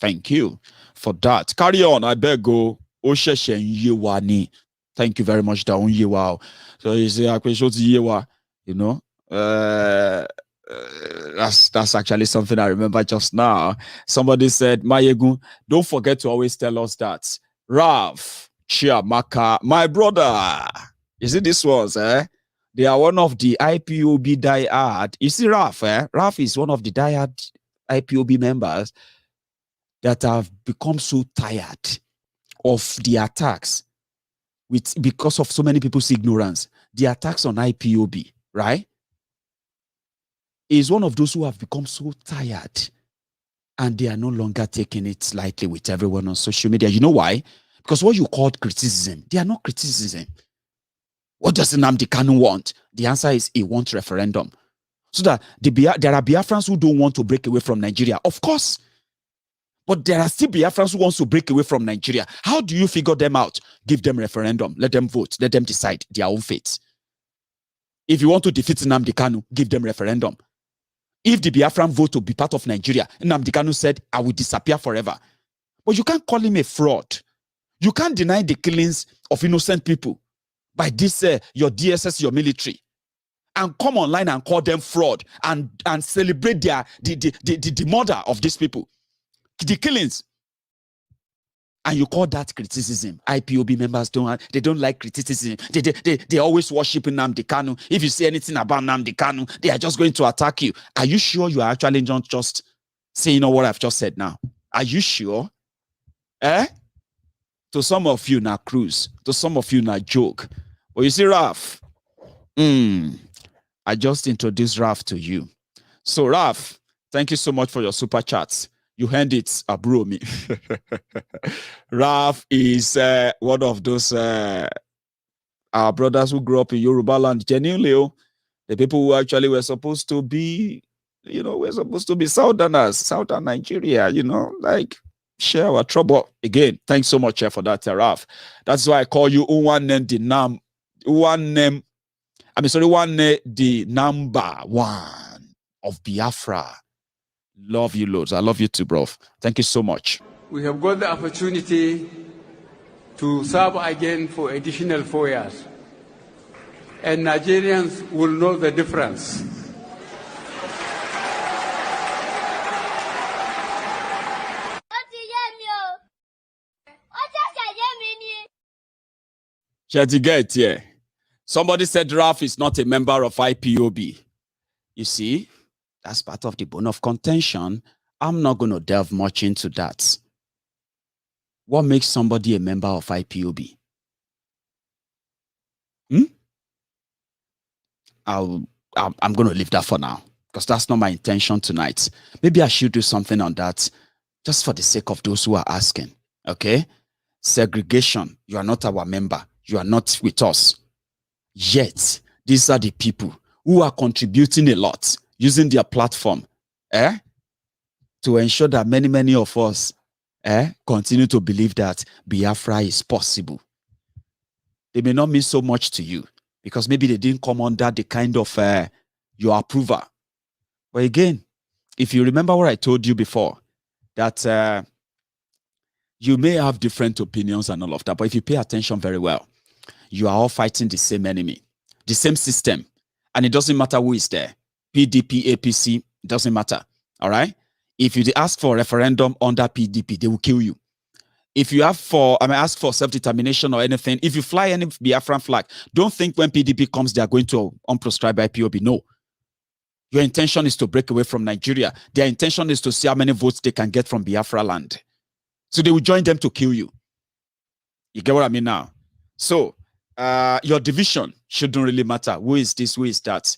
Thank you for that. Carry on, I beg go. Osheshen Thank you very much, Daun Yewa. So you say, Yewa, that's actually something I remember just now. Somebody said, Maiyegun, don't forget to always tell us that. Rav, Chiamaka, my brother. You see these ones, They are one of the IPOB diehard. You see Raf, Raf is one of the diehard IPOB members that have become so tired of the attacks because of so many people's ignorance. The attacks on IPOB, right? Is one of those who have become so tired and they are no longer taking it lightly with everyone on social media. You know why? Because what you called criticism, they are not criticism. What does Nnamdi Kanu want? The answer is he wants referendum. So that there are Biafrans who don't want to break away from Nigeria. Of course. But there are still Biafrans who want to break away from Nigeria. How do you figure them out? Give them referendum. Let them vote. Let them decide their own fate. If you want to defeat Nnamdi Kanu, give them referendum. If the Biafran vote to be part of Nigeria, Nnamdi Kanu said, I will disappear forever. But you can't call him a fraud. You can't deny the killings of innocent people by this, your DSS, your military, and come online and call them fraud and celebrate the murder of these people, the killings. And you call that criticism. IPOB members don't like criticism. They always worship Nnamdi Kanu. If you say anything about Nnamdi Kanu, they are just going to attack you. Are you sure you are actually not just saying what I've just said now? Are you sure? To some of you, na cruise. To some of you, na joke. But you see, Raf, I just introduced Raf to you. So, Raf, thank you so much for your super chats. You hand it, bro, me. Raf is one of those our brothers who grew up in Yoruba land, genuinely, the people who actually were supposed to be, we're supposed to be Southern Nigeria, like share our trouble. Again, thanks so much for that, Raf. That's why I call you one name the number one of Biafra. Love you loads. I love you too, bro. Thank you so much. We have got the opportunity to serve again for additional 4 years. And Nigerians will know the difference. Somebody said Ralph is not a member of IPOB. You see, that's part of the bone of contention. I'm not going to delve much into that. What makes somebody a member of IPOB? I'm going to leave that for now because that's not my intention tonight. Maybe I should do something on that just for the sake of those who are asking. Okay? Segregation. You are not our member. You are not with us. Yet, these are the people who are contributing a lot using their platform to ensure that many of us continue to believe that Biafra is possible. They may not mean so much to you because maybe they didn't come under the kind of your approval. But again, if you remember what I told you before, that you may have different opinions and all of that, but if you pay attention very well, you are all fighting the same enemy, the same system. And it doesn't matter who is there. PDP, APC, doesn't matter. All right? If you ask for a referendum under PDP, they will kill you. If you ask for self-determination or anything, if you fly any Biafran flag, don't think when PDP comes, they are going to unprescribe IPOB. No. Your intention is to break away from Nigeria. Their intention is to see how many votes they can get from Biafra land. So they will join them to kill you. You get what I mean now? So your division shouldn't really matter. Who is this? Who is that?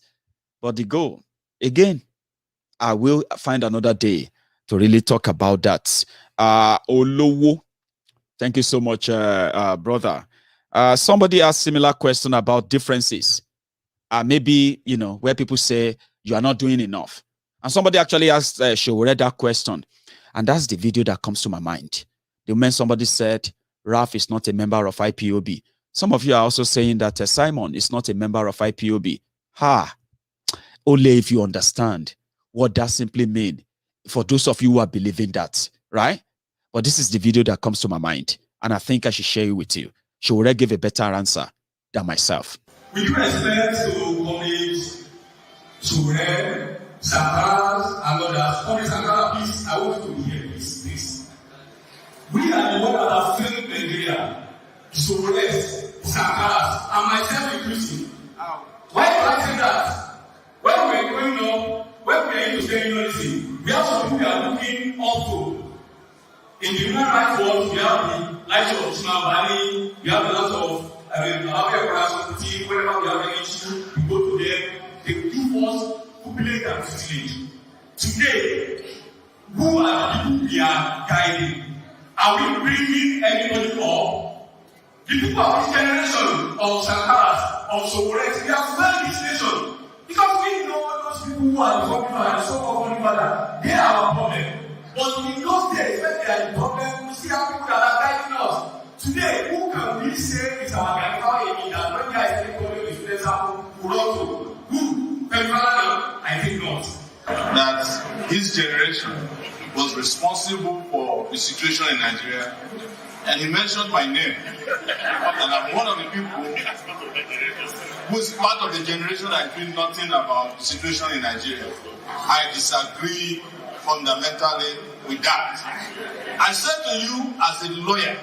But the goal, again, I will find another day to really talk about that. Olowo, thank you so much, brother. Somebody asked similar question about differences. Maybe, where people say you are not doing enough. And somebody actually asked Showore that question. And that's the video that comes to my mind. The moment somebody said, Raf is not a member of IPOB. Some of you are also saying that Simon is not a member of IPOB. Only if you understand what that simply means for those of you who are believing that, right? But this is the video that comes to my mind. And I think I should share it with you. Showore gave a better answer than myself. With due respect to colleagues, Showore, Sankara, and others, Comrade Sankara, please, I want you to hear this, please. We are the ones that have failed Nigeria. Showore, Sankara, and myself inclusive. Why do I say that? When we are going on, when we are into stability, we have some people we are looking up to. In the human rights world, we have the likes of Chimamanda, we have a lot of whenever we have an issue, we go to them, they give us populate and tutelage. Today, who are the people we are guiding? Are we bringing anybody up? The people of this generation of Sankaras, of Sokoret, we have failed this nation. Because we know those people who are the foreign father, the so-called foreign father, they are our problem. But in those days, when they are the problem, we see how people that are guiding us. Today, who can really say it's our guiding that when they are telling God is, for example, Kuroto? Who? I think not. That his generation was responsible for the situation in Nigeria, and he mentioned my name. And I'm one of the people who is part of the generation that doing nothing about the situation in Nigeria. I disagree fundamentally with that. I said to you as a lawyer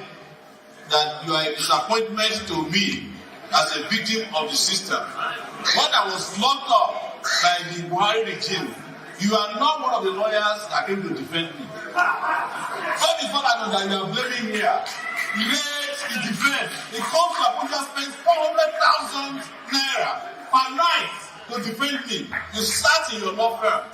that you are a disappointment to me as a victim of the system. When I was locked up by the Buhari regime, you are not one of the lawyers that came to defend me. First before I know that you are blaming here, the defense. The court of Abuja spends 400,000 naira per night to defend me. You sat in your law firm.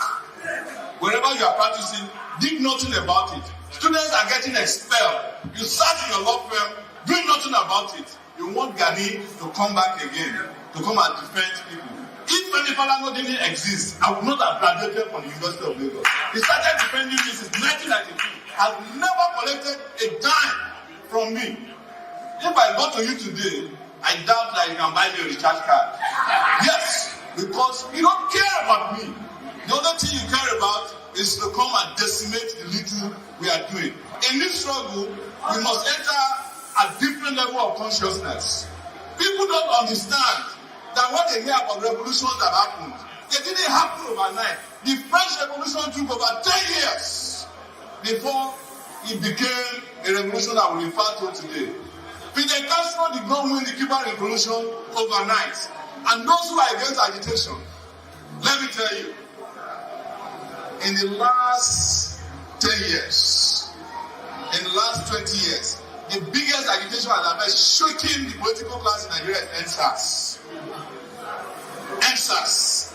Wherever you are practicing, did nothing about it. Students are getting expelled. You sat in your law firm, doing nothing about it. You want Gani to come back again, to come and defend people. If Femi Falana didn't exist, I would not have graduated from the University of Lagos. He started defending me since 1992. Has never collected a dime from me. If I go to you today, I doubt that you can buy me a recharge card. Yes, because you don't care about me. The only thing you care about is to come and decimate the little we are doing. In this struggle, we must enter a different level of consciousness. People don't understand that what they hear about revolutions that happened, they didn't happen overnight. The French Revolution took over 10 years before it became a revolution that we refer to today. Fidel Castro did not win the Cuban Revolution overnight. And those who are against agitation, let me tell you, in the last 10 years, in the last 20 years, the biggest agitation that has been shaking the political class in Nigeria is NSAS. NSAS.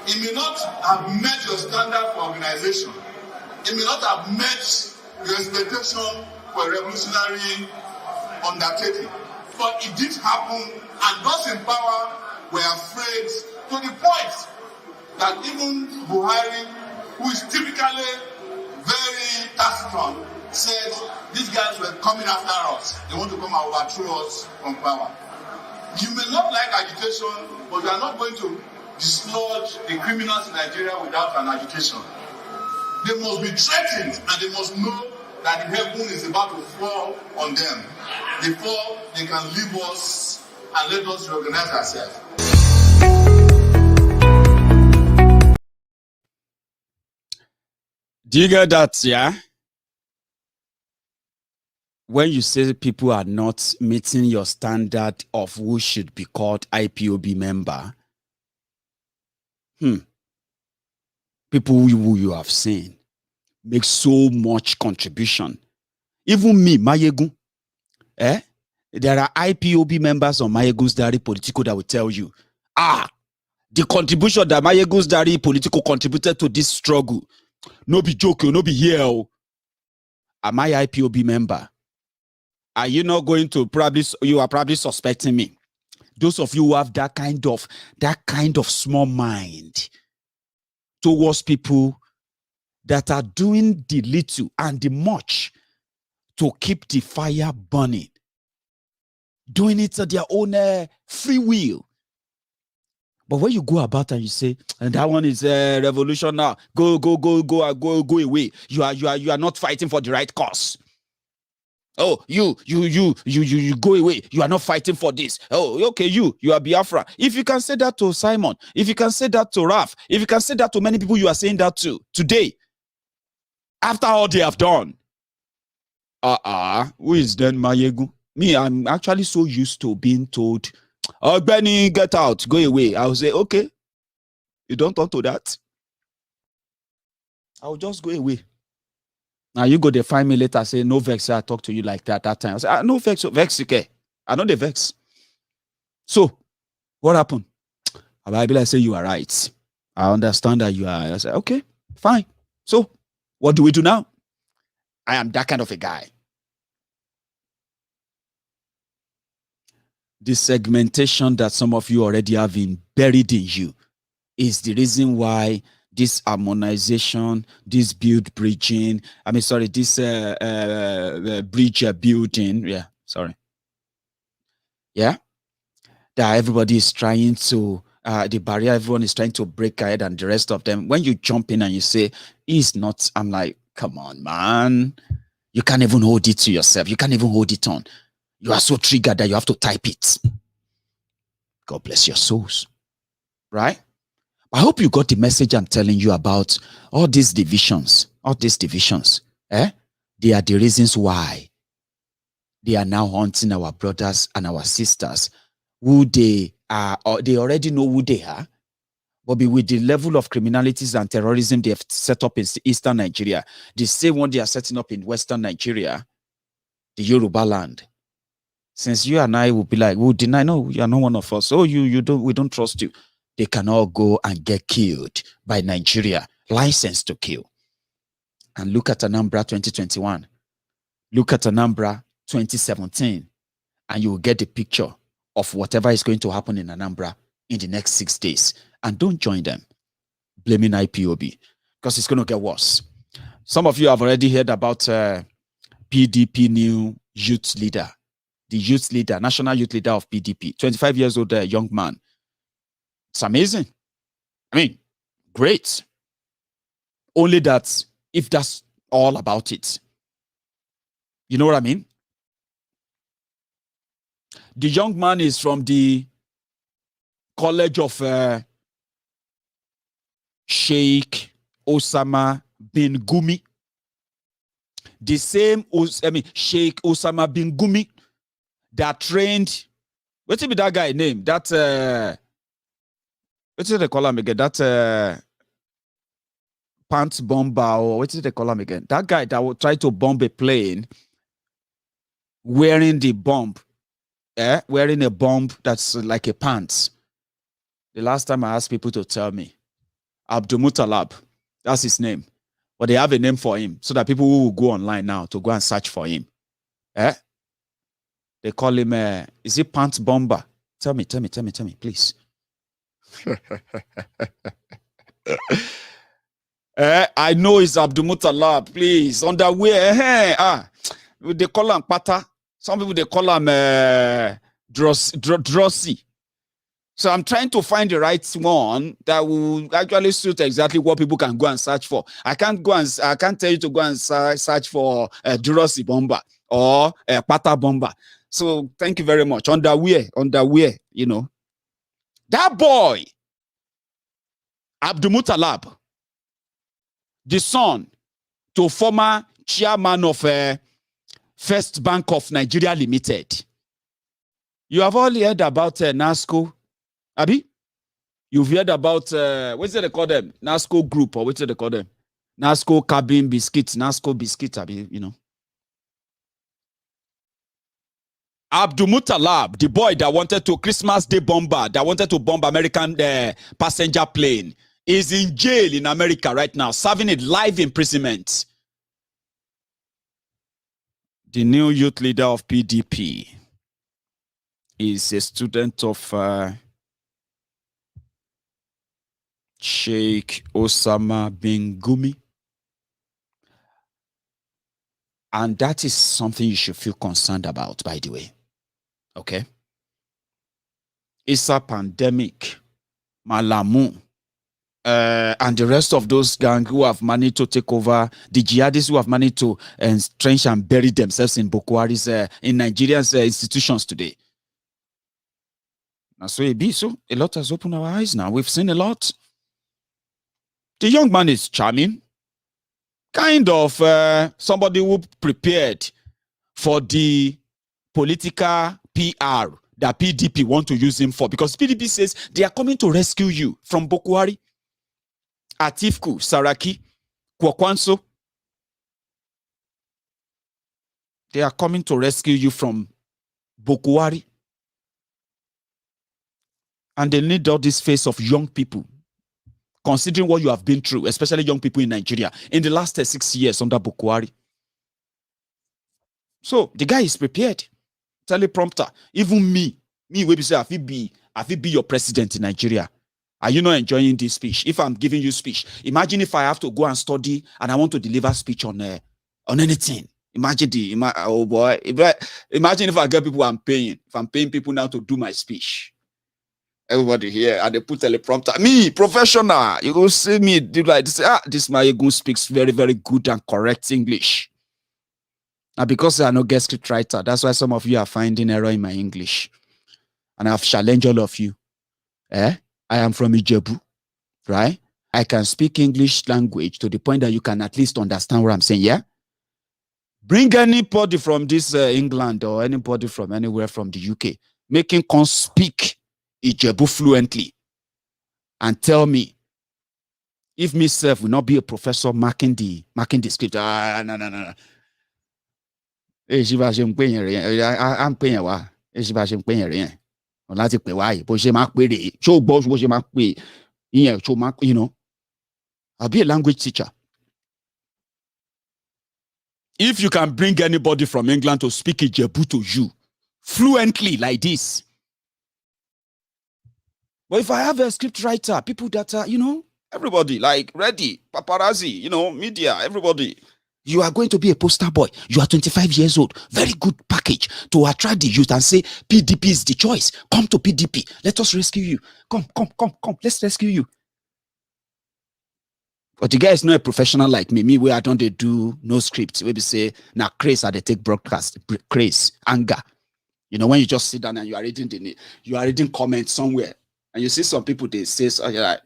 It may not have met your standard for organization. It may not have met your expectation for a revolutionary undertaking. But it did happen, and those in power were afraid to the point that even Buhari, who is typically very taciturn said these guys were coming after us. They want to come and overthrow us from power. You may not like agitation, but you are not going to dislodge the criminals in Nigeria without an agitation. They must be threatened and they must know that the heaven is about to fall on them before they can leave us and let us reorganize ourselves. Do you get that, yeah? When you say people are not meeting your standard of who should be called IPOB member, people who you have seen make so much contribution. Even me, Maiyegun, there are IPOB members on Maiyegun's Diary Politico that will tell you, the contribution that Maiyegun's Diary Politico contributed to this struggle, no be joke, no be here. Am I IPOB member? Are you not going to you are probably suspecting me? Those of you who have that kind of small mind towards people that are doing the little and the much to keep the fire burning, doing it at their own free will. But when you go about and you say, and that one is a revolution now, go away. You are not fighting for the right cause. Oh, you go away. You are not fighting for this. Oh, okay, you are Biafra. If you can say that to Simon, if you can say that to Raf, if you can say that to many people you are saying that to today, after all they have done, who is then Maiyegun? Me, I'm actually so used to being told, oh, Benny, get out, go away. I will say, okay, you don't talk to that. I will just go away. Now you go to find me later, say, no vex, I talk to you like that time. I say, no vex, okay. I know the vex. So, what happened? I be like, say, you are right. I understand that you are. I say, okay, fine. So, what do we do now? I am that kind of a guy. The segmentation that some of you already have buried in you is the reason why this harmonization, this bridge building, that everybody is trying to, the barrier everyone is trying to break ahead and the rest of them. When you jump in and you say, it's not, I'm like, come on, man. You can't even hold it to yourself. You can't even hold it on. You are so triggered that you have to type it. God bless your souls. Right? I hope you got the message I'm telling you about all these divisions. They are the reasons why they are now haunting our brothers and our sisters who they are, or they already know who they are. But with the level of criminalities and terrorism they have set up in eastern Nigeria, the same one they are setting up in western Nigeria, the Yoruba land. Since you and I will be like, we'll deny, no, you are not one of us. Oh, we don't trust you. They can all go and get killed by Nigeria, licensed to kill. And look at Anambra 2021. Look at Anambra 2017. And you will get the picture of whatever is going to happen in Anambra in the next 6 days. And don't join them blaming IPOB, because it's going to get worse. Some of you have already heard about PDP new youth leader. The youth leader, national youth leader of PDP, 25 years old young man. It's amazing. I mean, great. Only that, if that's all about it, you know what I mean? The young man is from the College of Sheikh Osama bin Gumi. The same, Sheikh Osama bin Gumi that trained, what's that guy name? That, what's they call him again? That pants bomber, or what's they call him again? That guy that would try to bomb a plane wearing the bomb, wearing a bomb that's like a pants. The last time I asked people to tell me, Abdulmutalab, that's his name. But they have a name for him so that people who will go online now to go and search for him. They call him, is it Pants Bomber? Tell me, please. I know it's Abdulmutalab, please. Underwear. They call him Pata. Some people, they call him Drossi. So I'm trying to find the right one that will actually suit exactly what people can go and search for. I can't tell you to go and search for Drossi Bomber or Pata Bomber. So thank you very much. Underwear, you know. That boy, Abdulmutalab, the son to former chairman of First Bank of Nigeria Limited. You have all heard about NASCO, Abi? You've heard about, what's it they call them? NASCO Group, or what's it they call them? NASCO Cabin Biscuits, NASCO Biscuits, Abi, you know. Abdulmutalab, the boy that wanted to Christmas Day bomber, that wanted to bomb American passenger plane, is in jail in America right now, serving a life imprisonment. The new youth leader of PDP is a student of Sheikh Osama bin Gumi. And that is something you should feel concerned about, by the way. Okay? It's a pandemic. Malamu. And the rest of those gangs who have managed to take over, the jihadists who have managed to entrench and bury themselves in Boko Haram's, in Nigeria's institutions today. Now, so a lot has opened our eyes now. We've seen a lot. The young man is charming. Kind of somebody who prepared for the political PR that PDP want to use him for. Because PDP says they are coming to rescue you from Boko Haram. Atifku, Saraki, Kwakwanso. They are coming to rescue you from Boko Haram. And they need all this face of young people, considering what you have been through, especially young people in Nigeria, in the last 6 years under Boko Haram. So the guy is prepared. Teleprompter. Even me will be say, I feel be your president in Nigeria. Are you not enjoying this speech? If I'm giving you speech, imagine if I have to go and study and I want to deliver speech on anything. Imagine imagine if I get people I'm paying. If I'm paying people now to do my speech. Everybody here, and they put teleprompter. Me, professional. You go see me, do like this. This Maiyegun speaks very, very good and correct English. Now, because I no get script writer, that's why some of you are finding error in my English. And I've challenged all of you. I am from Ijebu, right? I can speak English language to the point that you can at least understand what I'm saying, yeah? Bring anybody from this England or anybody from anywhere from the UK, make him come speak Ijebu fluently and tell me if myself will not be a professor marking the script. No. I'm paying wa. Láti pè wá yìí bó ṣe máa pè rèé ṣó gbọ́ bó ṣe máa pè ìyẹn ṣó máa you know. I'll be a language teacher. If you can bring anybody from England to speak Ijebu to you fluently like this. But if I have a script writer, people that are, you know, everybody like ready, paparazzi, you know, media, everybody. You are going to be a poster boy. You are 25 years old. Very good package to attract the youth and say, PDP is the choice. Come to PDP. Let us rescue you. Come. Let's rescue you. But the guy is not a professional like me. Me, where I don't do no script. Maybe say, now craze at the take broadcast. Craze, anger. You know, when you just sit down and you are reading comments somewhere. And you see some people, they say, so you're like,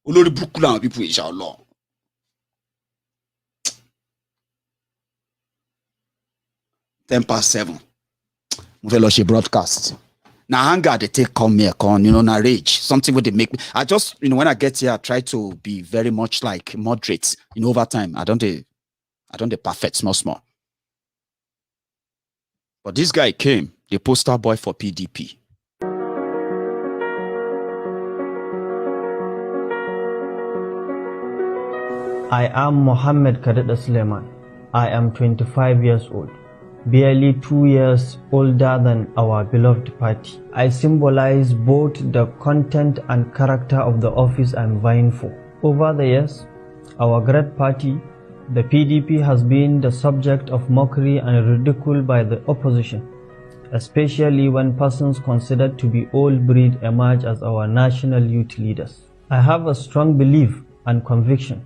people, inshallah. 7:10. Move broadcast. Now anger they take come here, you know, na rage. Something where they make me. I just, you know, when I get here, I try to be very much like moderate. You know, over time, I don't the perfect small. But this guy came, the poster boy for PDP. I am Mohammed Kadada Suleiman. I am 25 years old, barely 2 years older than our beloved party. I symbolize both the content and character of the office I'm vying for. Over the years, our great party, the PDP, has been the subject of mockery and ridicule by the opposition, especially when persons considered to be old breed emerge as our national youth leaders. I have a strong belief and conviction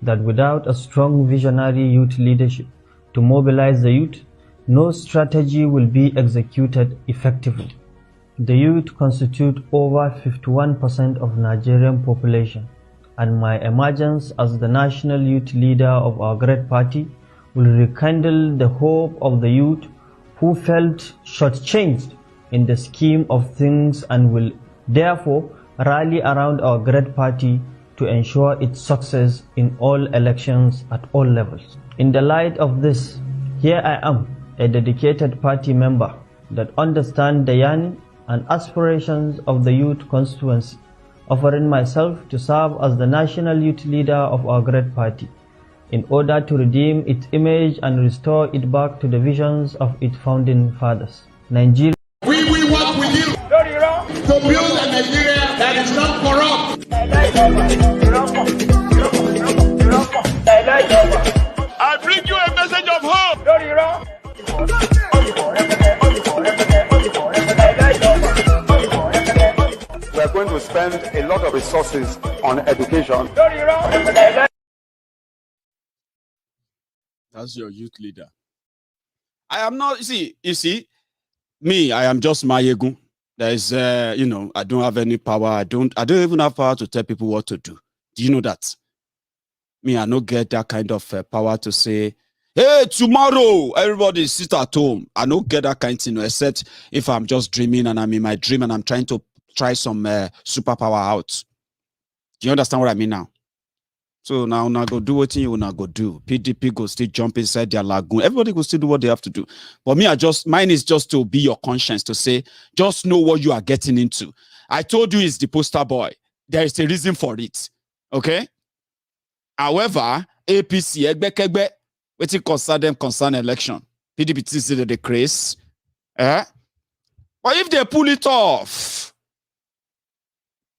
that without a strong visionary youth leadership to mobilize the youth, no strategy will be executed effectively. The youth constitute over 51% of Nigerian population, and my emergence as the national youth leader of our great party will rekindle the hope of the youth who felt shortchanged in the scheme of things and will therefore rally around our great party to ensure its success in all elections at all levels. In the light of this, here I am, a dedicated party member that understands the yearning and aspirations of the youth constituency, offering myself to serve as the national youth leader of our great party in order to redeem its image and restore it back to the visions of its founding fathers. Nigeria. We will work with you to build a Nigeria that is not corrupt. I bring you a message of hope. We are going to spend a lot of resources on education. That's your youth leader. I am not, you see, me, I am just Maiyegun. There's, I don't have any power. I don't even have power to tell people what to do. Do you know that? Me, I don't get that kind of power to say, hey, tomorrow, everybody sit at home. I don't get that kind of thing, except if I'm just dreaming and I'm in my dream and I'm trying to try some superpower out. Do you understand what I mean now? So now go do what you wanna go do. PDP go still jump inside their lagoon. Everybody will still do what they have to do. But me, mine is just to be your conscience, to say, just know what you are getting into. I told you it's the poster boy. There is a reason for it. Okay? However, APC, Egbe, what it concern election. PDP is the craze. But if they pull it off,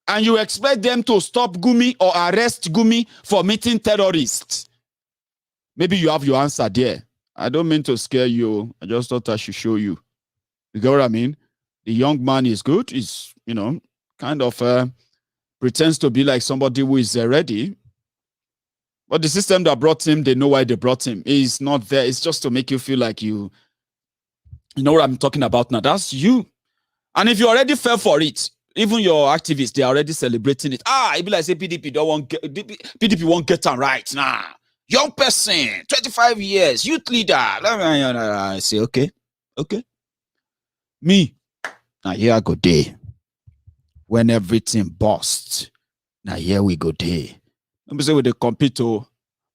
and you expect them to stop Gumi or arrest Gumi for meeting terrorists, maybe you have your answer there. I don't mean to scare you. I just thought I should show you. You get what I mean? The young man is good. He's, kind of pretends to be like somebody who is ready. But the system that brought him, they know why they brought him. He's not there. It's just to make you feel like you know what I'm talking about now. That's you. And if you already fell for it, even your activists, they are already celebrating it. It be like say PDP won't get them right. Nah. Young person, 25 years, youth leader. I say, okay. Me, now here I go day. When everything busts, now here we go day. Let me say with the compete,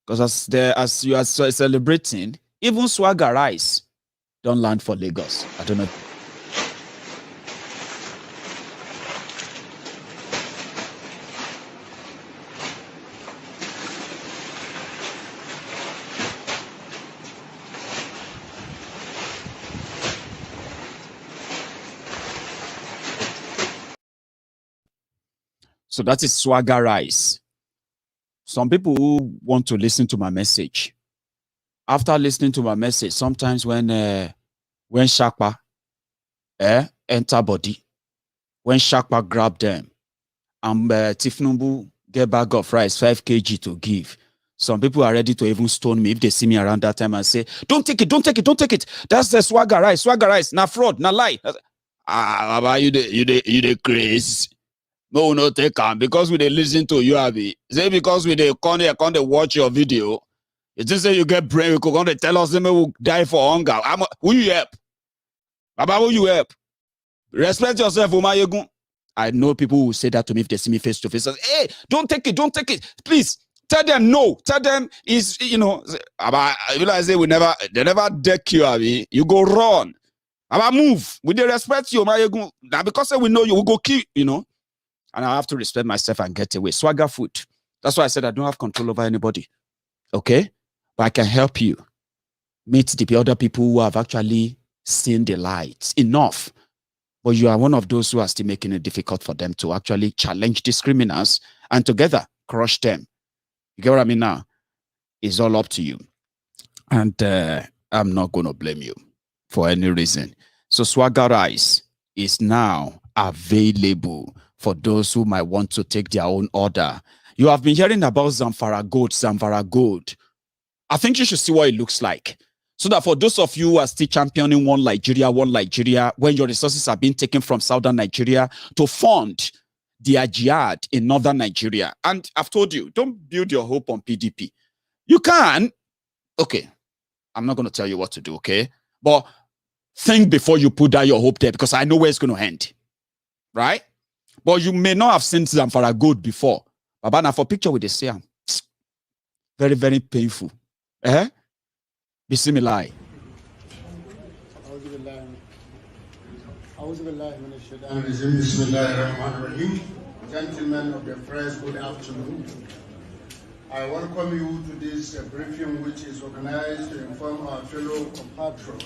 because as you are celebrating, even swagger rice don't land for Lagos. I don't know. So that is swagger rice. Some people who want to listen to my message, after listening to my message, sometimes when Shakpa enter body, when Shakpa grab them, and Tifnumbu get bag of rice, 5 kg to give. Some people are ready to even stone me if they see me around that time and say, don't take it. That's the swagger rice, na fraud, na lie. Baba, you the craze. No, take am because we dey listen to you, Abi. Say because we dey come dey watch your video. You just say you get brain, you come dey tell us we will die for hunger. Who you help? Baba, who you help? Respect yourself, Maiyegun. I know people who say that to me if they see me face to face. Hey, don't take it. Please tell them no. Tell them is Baba, I say they never deck you, Abi. You go run. Baba, move. We dey respect you, Maiyegun. Now because we know you, we go kill, And I have to respect myself and get away. Swagger food. That's why I said I don't have control over anybody. Okay? But I can help you meet the other people who have actually seen the light. Enough. But you are one of those who are still making it difficult for them to actually challenge these criminals. And together, crush them. You get what I mean now? It's all up to you. And I'm not going to blame you for any reason. So Swagger Rice is now available for those who might want to take their own order. You have been hearing about Zamfara Gold. I think you should see what it looks like. So that for those of you who are still championing one Nigeria, when your resources are being taken from southern Nigeria to fund their jihad in northern Nigeria. And I've told you, don't build your hope on PDP. You can. Okay. I'm not going to tell you what to do, okay? But think before you put down your hope there, because I know where it's going to end. Right? But you may not have seen Zamfara Gold before. But now for picture with the Siam. Very, very painful. Bismillah. Gentlemen of the press, good afternoon. I welcome you to this briefing, which is organized to inform our fellow compatriots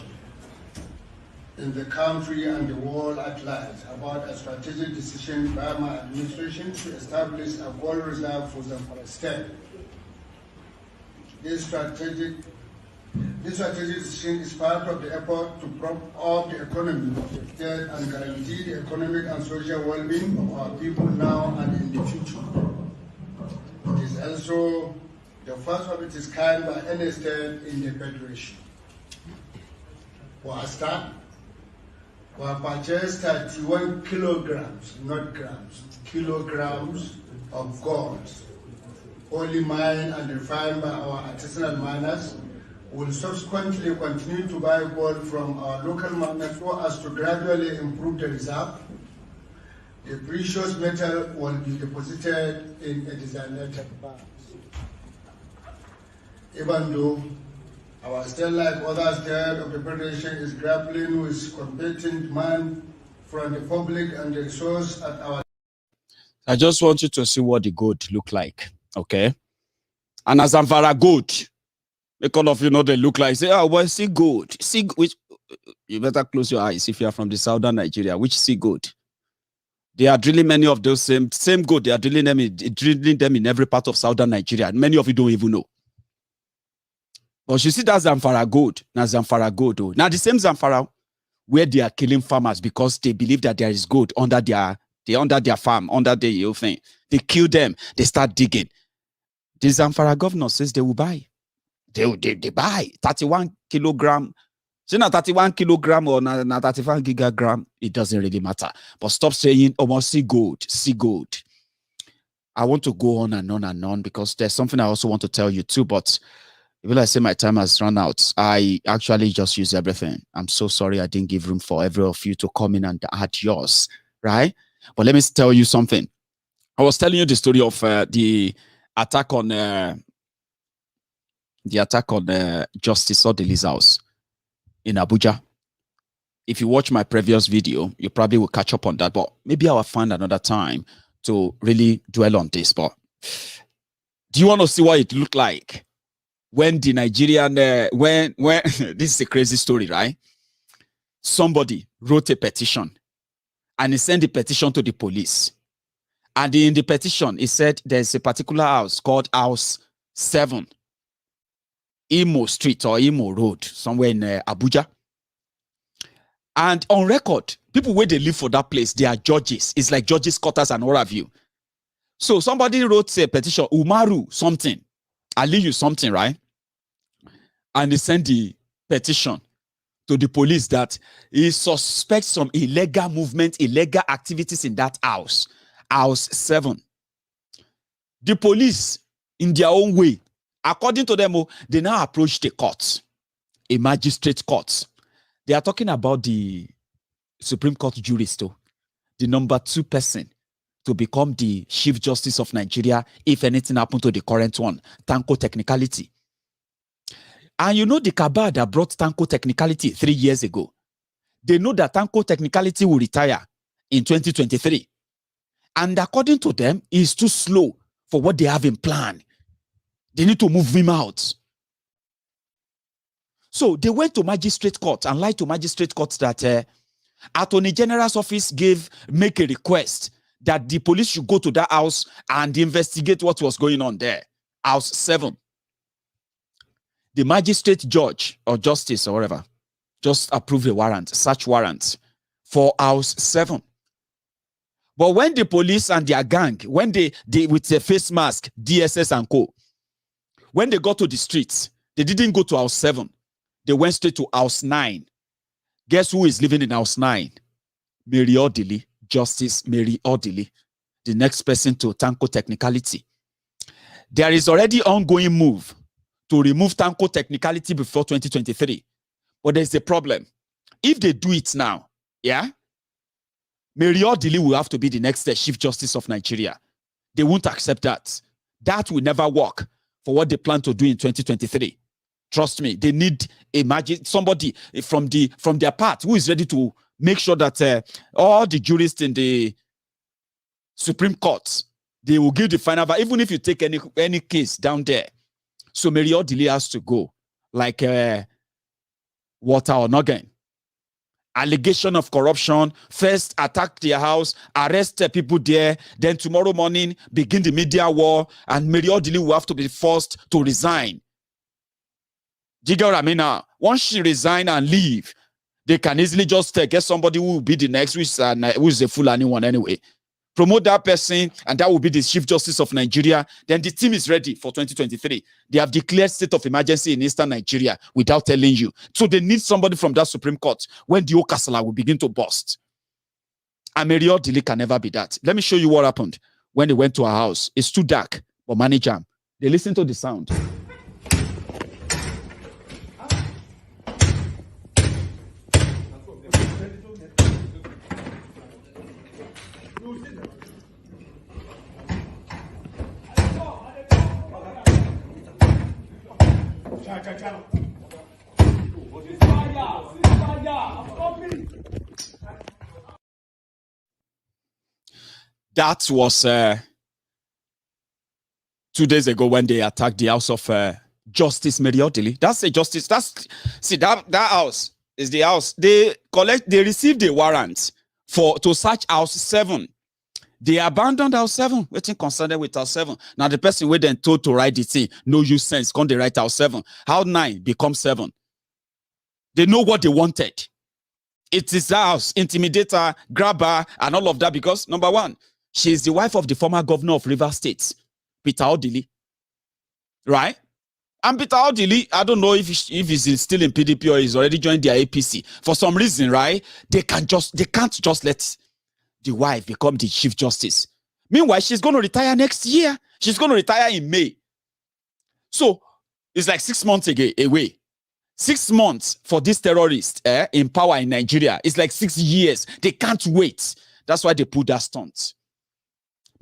in the country and the world at large about a strategic decision by my administration to establish a gold reserve for Zamfara State. This strategic decision is part of the effort to prop up the economy of the state and guarantee the economic and social well-being of our people now and in the future. It is also the first of its kind by any state in the Federation. For a start, we have purchased 31 kilograms, not grams, kilograms of gold, wholly mined and refined by our artisanal miners. We will subsequently continue to buy gold from our local miners so as to gradually improve the reserve. The precious metal will be deposited in a designated bank. Even though our state, like other states of the Federation, is grappling with competing demand from the public and the resource at our... I just want you to see what the gold look like, okay? And as Zamfara Gold, make all of you know they look like, say, oh, well, see gold. See, which, you better close your eyes if you are from the southern Nigeria. Which see gold? They are drilling many of those same gold. They are drilling them in every part of southern Nigeria. Many of you don't even know. But you see that Zamfara Gold. Now Zamfara Gold. Oh. Now the same Zamfara where they are killing farmers because they believe that there is gold under their farm, under the thing. They kill them. They start digging. The Zamfara governor says they will buy. They buy 31 kilogram. So now 31 kilogram or 35 gigagram, it doesn't really matter. But stop saying, oh, see gold, see gold. I want to go on and on and on because there's something I also want to tell you too. But if I say my time has run out, I actually just use everything. I'm so sorry I didn't give room for every of you to come in and add yours, right? But let me tell you something. I was telling you the story of the attack on Justice Odili's house in Abuja. If you watch my previous video, you probably will catch up on that, but maybe I'll find another time to really dwell on this. But do you want to see what it looked like when the Nigerian, when this is a crazy story, right? Somebody wrote a petition and he sent the petition to the police. And in the petition, he said there's a particular house called House 7, Imo Street or Imo Road, somewhere in Abuja. And on record, people where they live for that place, they are judges. It's like judges' quarters and all of you. So somebody wrote a petition, Umaru something, Aliyu something, right? And he sent the petition to the police that he suspects some illegal movement, illegal activities in that house, House 7. The police, in their own way, according to them, they now approach the court, a magistrate court. They are talking about the Supreme Court jurist, the number 2 person to become the Chief Justice of Nigeria if anything happened to the current one, Tanko Technicality. And you know the cabal that brought Tanko Technicality 3 years ago. They know that Tanko Technicality will retire in 2023. And according to them, it's too slow for what they have in plan. They need to move him out. So they went to magistrate court and lied to magistrate court that Attorney General's office make a request that the police should go to that house and investigate what was going on there. House 7. The magistrate judge or justice or whatever just approved a warrant, search warrant for house 7. But when the police and their gang, when they with their face mask, DSS and co, when they got to the streets, they didn't go to house 7. They went straight to house 9. Guess who is living in house 9? Mary Odili, Justice Mary Odili, the next person to tackle technicality. There is already ongoing move to remove tackle technicality before 2023. But there's a problem. If they do it now, yeah, Mary Odili will have to be the next Chief Justice of Nigeria. They won't accept that. That will never work for what they plan to do in 2023. Trust me, they need somebody from their part who is ready to make sure that all the jurists in the Supreme Court, they will give the final, even if you take any case down there. So Mary Odili has to go, like Water or Noggin. Allegation of corruption, first attack their house, arrest people there, then tomorrow morning begin the media war, and Mary Odili will have to be forced to resign. Do you get what I mean now? Once she resign and leave, they can easily just get somebody who will be the next, who is a Fulani one anyway. Promote that person, and that will be the Chief Justice of Nigeria. Then the team is ready for 2023. They have declared state of emergency in Eastern Nigeria without telling you. So they need somebody from that Supreme Court when the Okasala will begin to burst. And Mary Odili can never be that. Let me show you what happened when they went to her house. It's too dark, but manage them. They listen to the sound. That was 2 days ago when they attacked the house of Justice Mary Odili. That's a justice. That house is the house. They received a warrant to search house 7. They abandoned house 7, waiting concerned with house 7. Now the person who then told to write the thing, no use sense, can't they write house 7? How 9 becomes 7? They know what they wanted. It is that house, intimidator, grabber, and all of that because, number one, she is the wife of the former governor of Rivers State, Peter Odili. Right? And Peter Odili, I don't know if he's still in PDP or he's already joined their APC. For some reason, right? They can't just let the wife become the Chief Justice. Meanwhile, she's going to retire next year. She's going to retire in May. So it's like 6 months away. 6 months for this terrorist in power in Nigeria. It's like 6 years. They can't wait. That's why they put that stunt.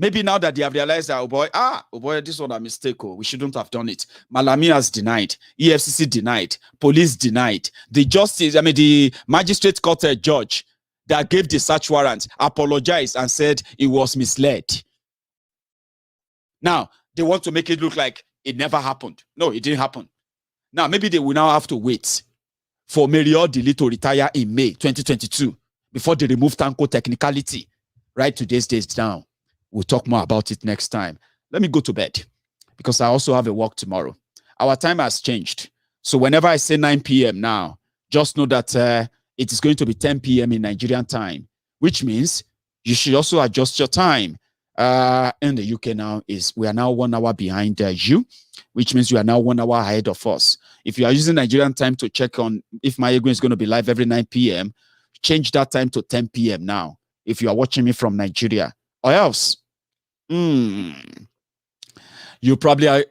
Maybe now that they have realized that, oh boy, this was a mistake. Oh, we shouldn't have done it. Malami has denied. EFCC denied. Police denied. The magistrate court judge that gave the search warrant apologized and said it was misled. Now, they want to make it look like it never happened. No, it didn't happen. Now, maybe they will now have to wait for Mary Odili to retire in May 2022 before they remove Tanko technicality. Right today's days down. We'll talk more about it next time. Let me go to bed because I also have a work tomorrow. Our time has changed. So whenever I say 9 p.m. now, just know that it is going to be 10 p.m. in Nigerian time, which means you should also adjust your time. In the UK now, we are now 1 hour behind you, which means you are now 1 hour ahead of us. If you are using Nigerian time to check on if Maiyegun is going to be live every 9 p.m., change that time to 10 p.m. now if you are watching me from Nigeria. Or else, you probably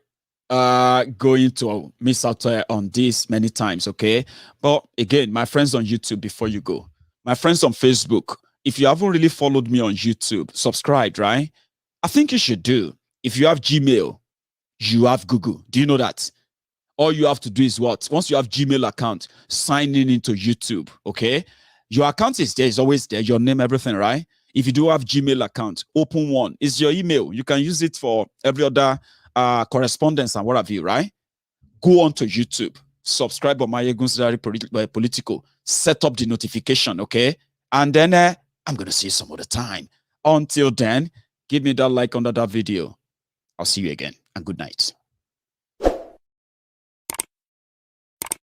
are going to miss out on this many times, okay? But again, my friends on YouTube, before you go, my friends on Facebook, if you haven't really followed me on YouTube, subscribe, right? I think you should do. If you have Gmail, you have Google. Do you know that? All you have to do is what? Once you have Gmail account, sign in into YouTube, okay? Your account is there, it's always there, your name, everything, right? If you do have Gmail account, open one. It's your email. You can use it for every other correspondence and what have you, right? Go on to YouTube. Subscribe on Maiyegun Politico. Set up the notification, okay? And then I'm going to see you some other time. Until then, give me that like under that video. I'll see you again, and good night.